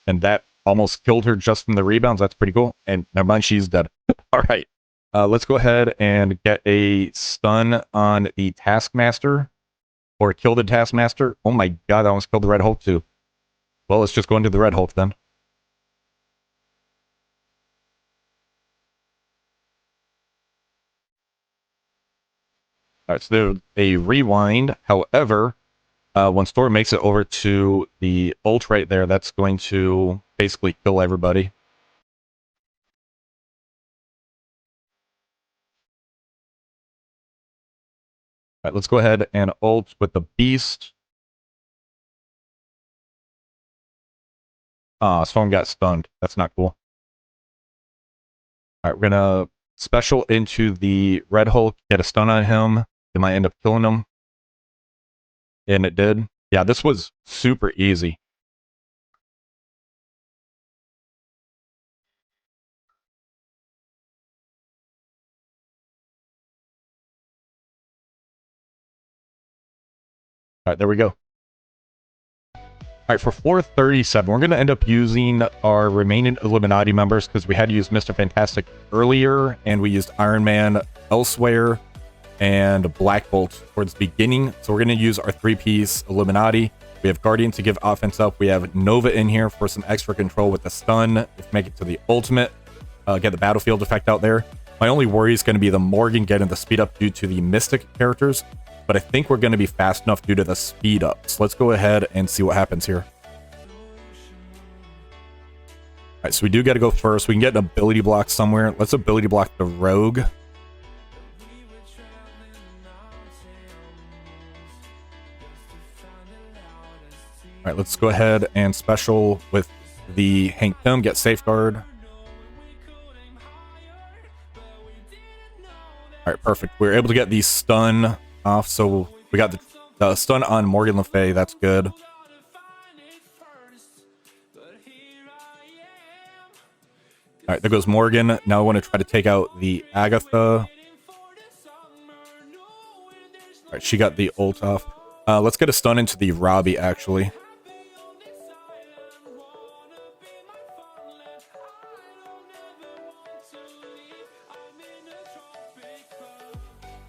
And that almost killed her just from the rebounds. That's pretty cool. And never mind, she's dead. All right. Let's go ahead and get a stun on the Taskmaster. Or kill the Taskmaster. Oh my god, I almost killed the Red Hulk too. Well, let's just go into the Red Hulk then. Alright, so there's a rewind. However, when Storm makes it over to the ult right there, that's going to basically kill everybody. Alright, let's go ahead and ult with the Beast. Storm got stunned. That's not cool. Alright, we're gonna special into the Red Hulk, get a stun on him. It might end up killing him. And it did. Yeah, this was super easy. Alright, there we go. Alright, for floor 37, we're going to end up using our remaining Illuminati members because we had to use Mr. Fantastic earlier, and we used Iron Man elsewhere, and Black Bolt towards the beginning. So we're going to use our 3-piece Illuminati. We have Guardian to give offense up. We have Nova in here for some extra control with the stun. If make it to the ultimate, get the battlefield effect out there. My only worry is going to be the Morgan getting the speed up due to the Mystic characters. But I think we're going to be fast enough due to the speed up. So let's go ahead and see what happens here. Alright, so we do got to go first. We can get an ability block somewhere. Let's ability block the Rogue. Alright, let's go ahead and special with the Hank Pym, get Safeguard. Alright, perfect. We were able to get the stun off, so we got the stun on Morgan Le Fay. That's good. Alright, there goes Morgan. Now I want to try to take out the Agatha. Alright, she got the ult off. Let's get a stun into the Robbie, actually.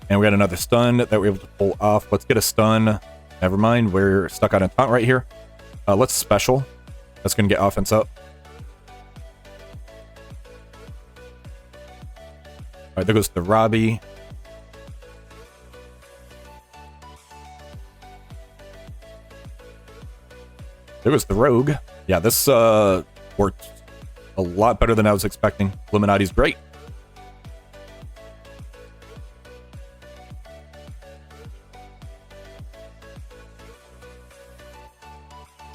And we got another stun that we're able to pull off. Let's get a stun. Never mind, we're stuck on a taunt right here. Let's special. That's going to get offense up. Alright, there goes the Robbie. There goes the Rogue. Yeah, this worked a lot better than I was expecting. Illuminati's great.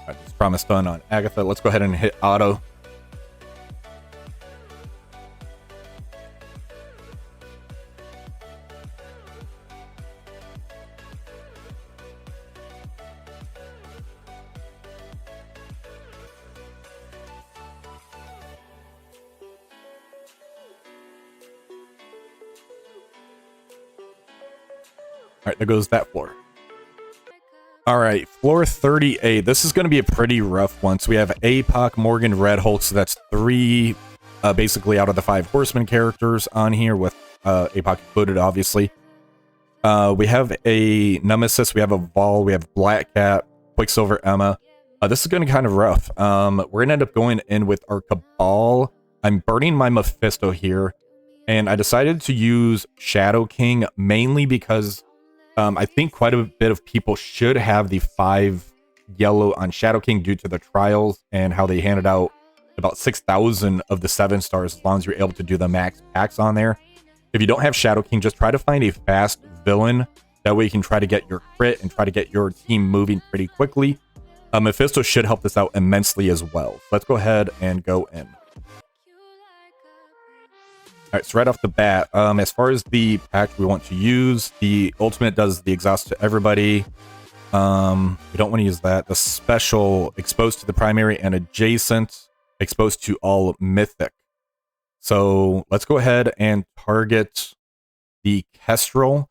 Alright, just promise stun on Agatha. Let's go ahead and hit auto. Alright, there goes that floor. Alright, floor 38. This is going to be a pretty rough one. So we have APOC, Morgan, Red Hulk. So that's 3 basically out of the 5 Horseman characters on here, with APOC included, obviously. We have a Nemesis, we have a Vol, we have Black Cat, Quicksilver, Emma. This is going to be kind of rough. We're going to end up going in with our Cabal. I'm burning my Mephisto here. And I decided to use Shadow King mainly because I think quite a bit of people should have the 5 yellow on Shadow King due to the trials and how they handed out about 6,000 of the 7 stars as long as you're able to do the max packs on there. If you don't have Shadow King, just try to find a fast villain. That way you can try to get your crit and try to get your team moving pretty quickly. Mephisto should help this out immensely as well. Let's go ahead and go in. right, so right off the bat, as far as the pack we want to use, the ultimate does the exhaust to everybody. We don't want to use that. The special, exposed to the primary and adjacent, exposed to all mythic. So let's go ahead and target the Kestrel.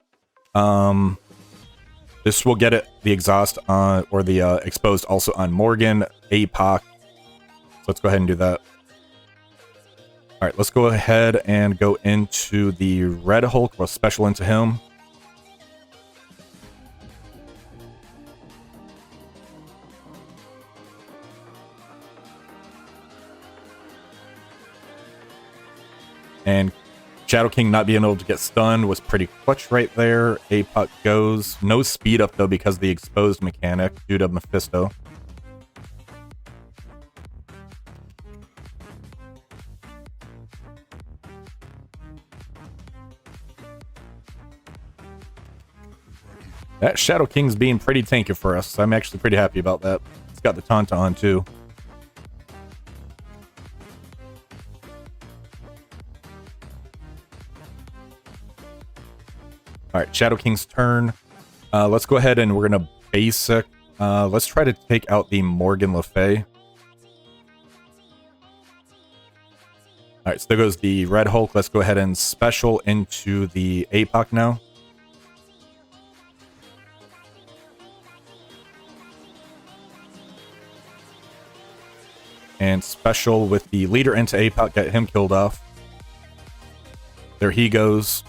This will get it the exhaust on, or the exposed also on Morgan, APOC. So let's go ahead and do that. All right, let's go ahead and go into the Red Hulk. We'll special into him. And Shadow King not being able to get stunned was pretty clutch right there. APOC goes. No speed up, though, because of the exposed mechanic due to Mephisto. That Shadow King's being pretty tanky for us. I'm actually pretty happy about that. It's got the Taunt on, too. All right, Shadow King's turn. Let's go ahead and we're going to basic. Let's try to take out the Morgan Le Fay. All right, so there goes the Red Hulk. Let's go ahead and special into the APOC now. And special with the leader into APOC, get him killed off. There he goes.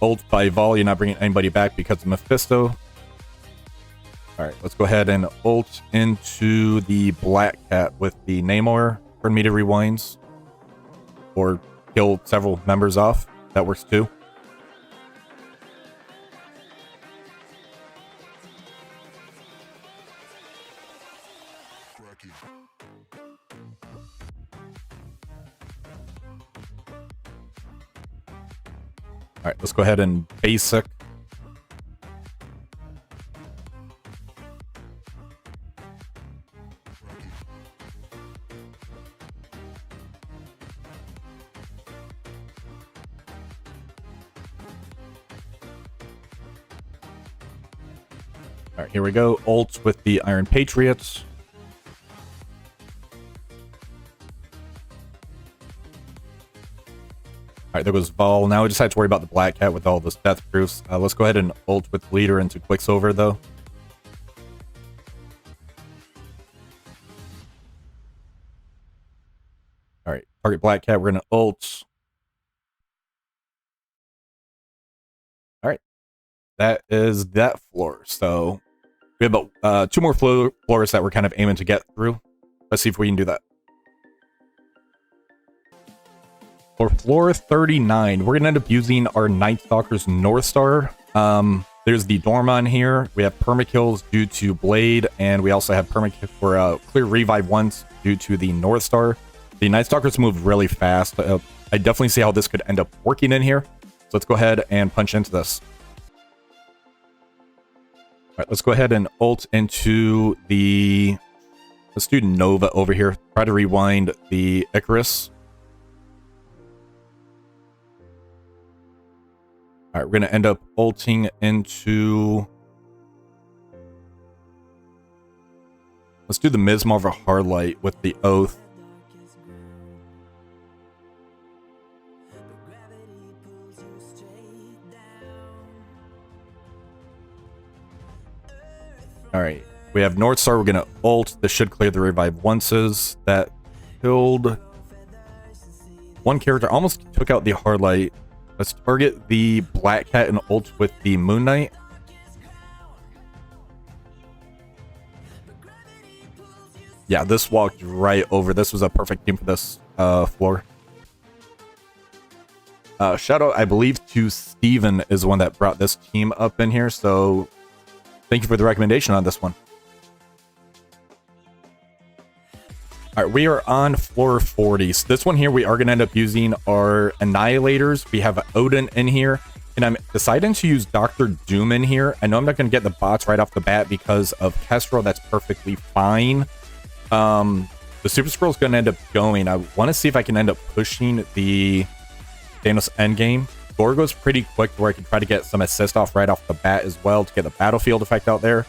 Ult by Vol, you're not bringing anybody back because of Mephisto. Alright, let's go ahead and ult into the Black Cat with the Namor for me to rewinds. Or kill several members off. That works too. All right, let's go ahead and basic. All right, here we go. Ult with the Iron Patriots. All right, there goes Vol. Now we just have to worry about the Black Cat with all those death proofs. Let's go ahead and ult with leader into Quicksilver, though. All right, target Black Cat. We're going to ult. All right, that is that floor. So we have about 2 more floors that we're kind of aiming to get through. Let's see if we can do that. For floor 39, we're going to end up using our Night Stalker's North Star. There's the Dormon here. We have permakills due to Blade, and we also have permakill for clear revive once due to the North Star. The Night Stalkers move really fast. I definitely see how this could end up working in here. So let's go ahead and punch into this. All right, let's go ahead and ult into the... Let's do Nova over here. Try to rewind the Icarus. All right, we're going to end up ulting into... Let's do the Mismarva Hardlight with the Oath. All right, we have North Star. We're going to ult. This should clear the revive onces. That killed one character. Almost took out the Hardlight. Let's target the Black Cat and ult with the Moon Knight. Yeah, this walked right over. This was a perfect team for this floor. Shout out, I believe, to Steven is the one that brought this team up in here. So thank you for the recommendation on this one. All right, we are on floor 40. So this one here, we are going to end up using our Annihilators. We have Odin in here, and I'm deciding to use Dr. Doom in here. I know I'm not going to get the bots right off the bat because of Kestrel. That's perfectly fine. The Super Scroll's going to end up going. I want to see if I can end up pushing the Thanos endgame. Gore goes pretty quick where I can try to get some assist off right off the bat as well to get the battlefield effect out there.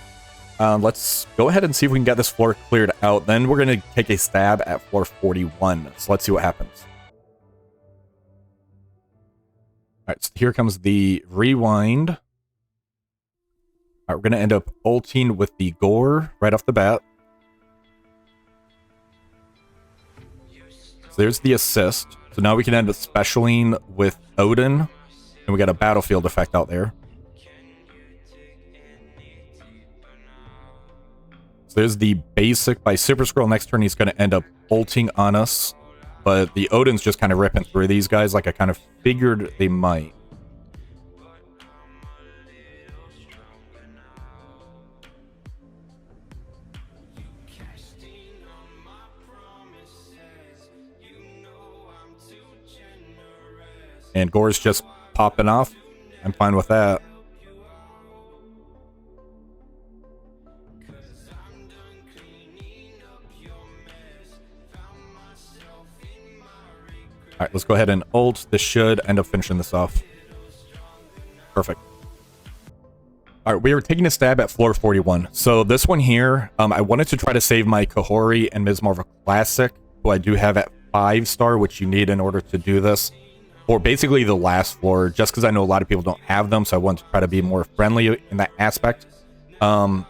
Let's go ahead and see if we can get this floor cleared out. Then we're going to take a stab at floor 41. So let's see what happens. Alright, so here comes the rewind. Alright, we're going to end up ulting with the Gore right off the bat. So there's the assist. So now we can end up specialing with Odin. And we got a battlefield effect out there. So there's the basic by Super Scroll. Next turn he's going to end up ulting on us. But the Odin's just kind of ripping through these guys like I kind of figured they might. And Gore's just popping off. I'm fine with that. Alright, let's go ahead and ult. This should end up finishing this off. Perfect. Alright, we were taking a stab at floor 41. So this one here, I wanted to try to save my Kahori and Ms. Marvel Classic, who I do have at 5-star, which you need in order to do this. Or basically the last floor, just because I know a lot of people don't have them, so I want to try to be more friendly in that aspect. Now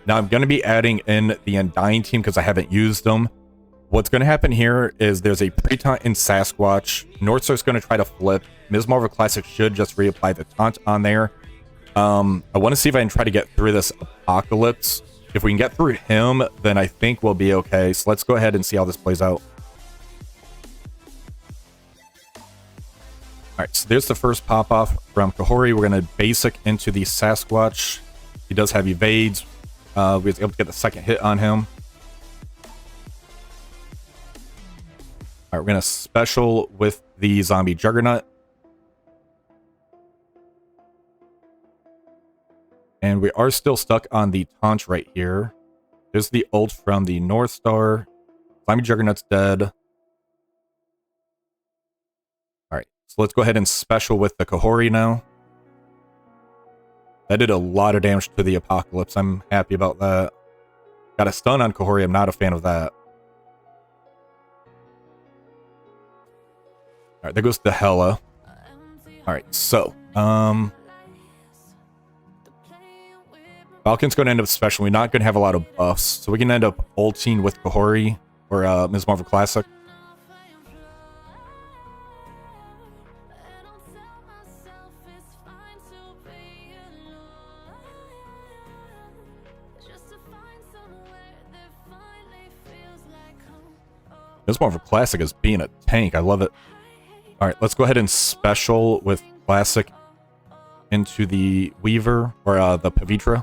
I'm going to be adding in the Undying team because I haven't used them. What's going to happen here is there's a pre-taunt in Sasquatch. Northstar's going to try to flip. Ms. Marvel Classic should just reapply the taunt on there. I want to see if I can try to get through this Apocalypse. If we can get through him, then I think we'll be okay. So let's go ahead and see how this plays out. Alright, so there's the first pop-off from Kahori. We're going to basic into the Sasquatch. He does have evades. We was able to get the second hit on him. Alright, we're going to special with the Zombie Juggernaut. And we are still stuck on the taunt right here. There's the ult from the North Star. Zombie Juggernaut's dead. Alright, so let's go ahead and special with the Kahori now. That did a lot of damage to the Apocalypse. I'm happy about that. Got a stun on Kahori. I'm not a fan of that. Alright, there goes the Hela. Alright, so, Falcon's going to end up special. We're not going to have a lot of buffs, so we can end up ulting with Kahori or Ms. Marvel Classic. Ms. Marvel Classic is being a tank. I love it. Alright, let's go ahead and special with Classic into the Weaver, or the Pavitra.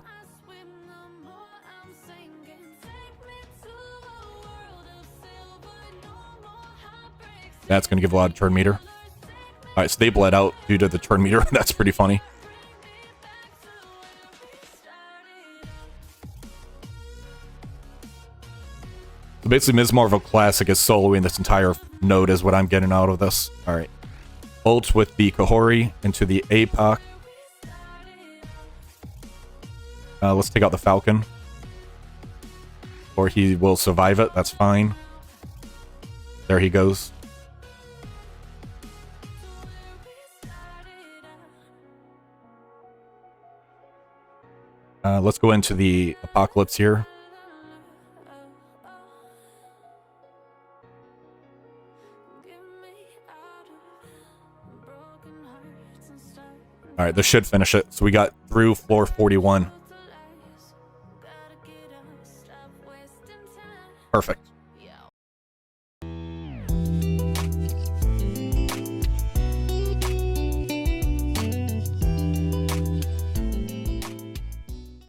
That's going to give a lot of turn meter. Alright, so they bled out due to the turn meter. That's pretty funny. So basically, Ms. Marvel Classic is soloing this entire node is what I'm getting out of this. Alright. Ult with the Kahori into the APOC. Let's take out the Falcon. Or he will survive it. That's fine. There he goes. Let's go into the Apocalypse here. Alright, this should finish it. So we got through floor 41. Perfect.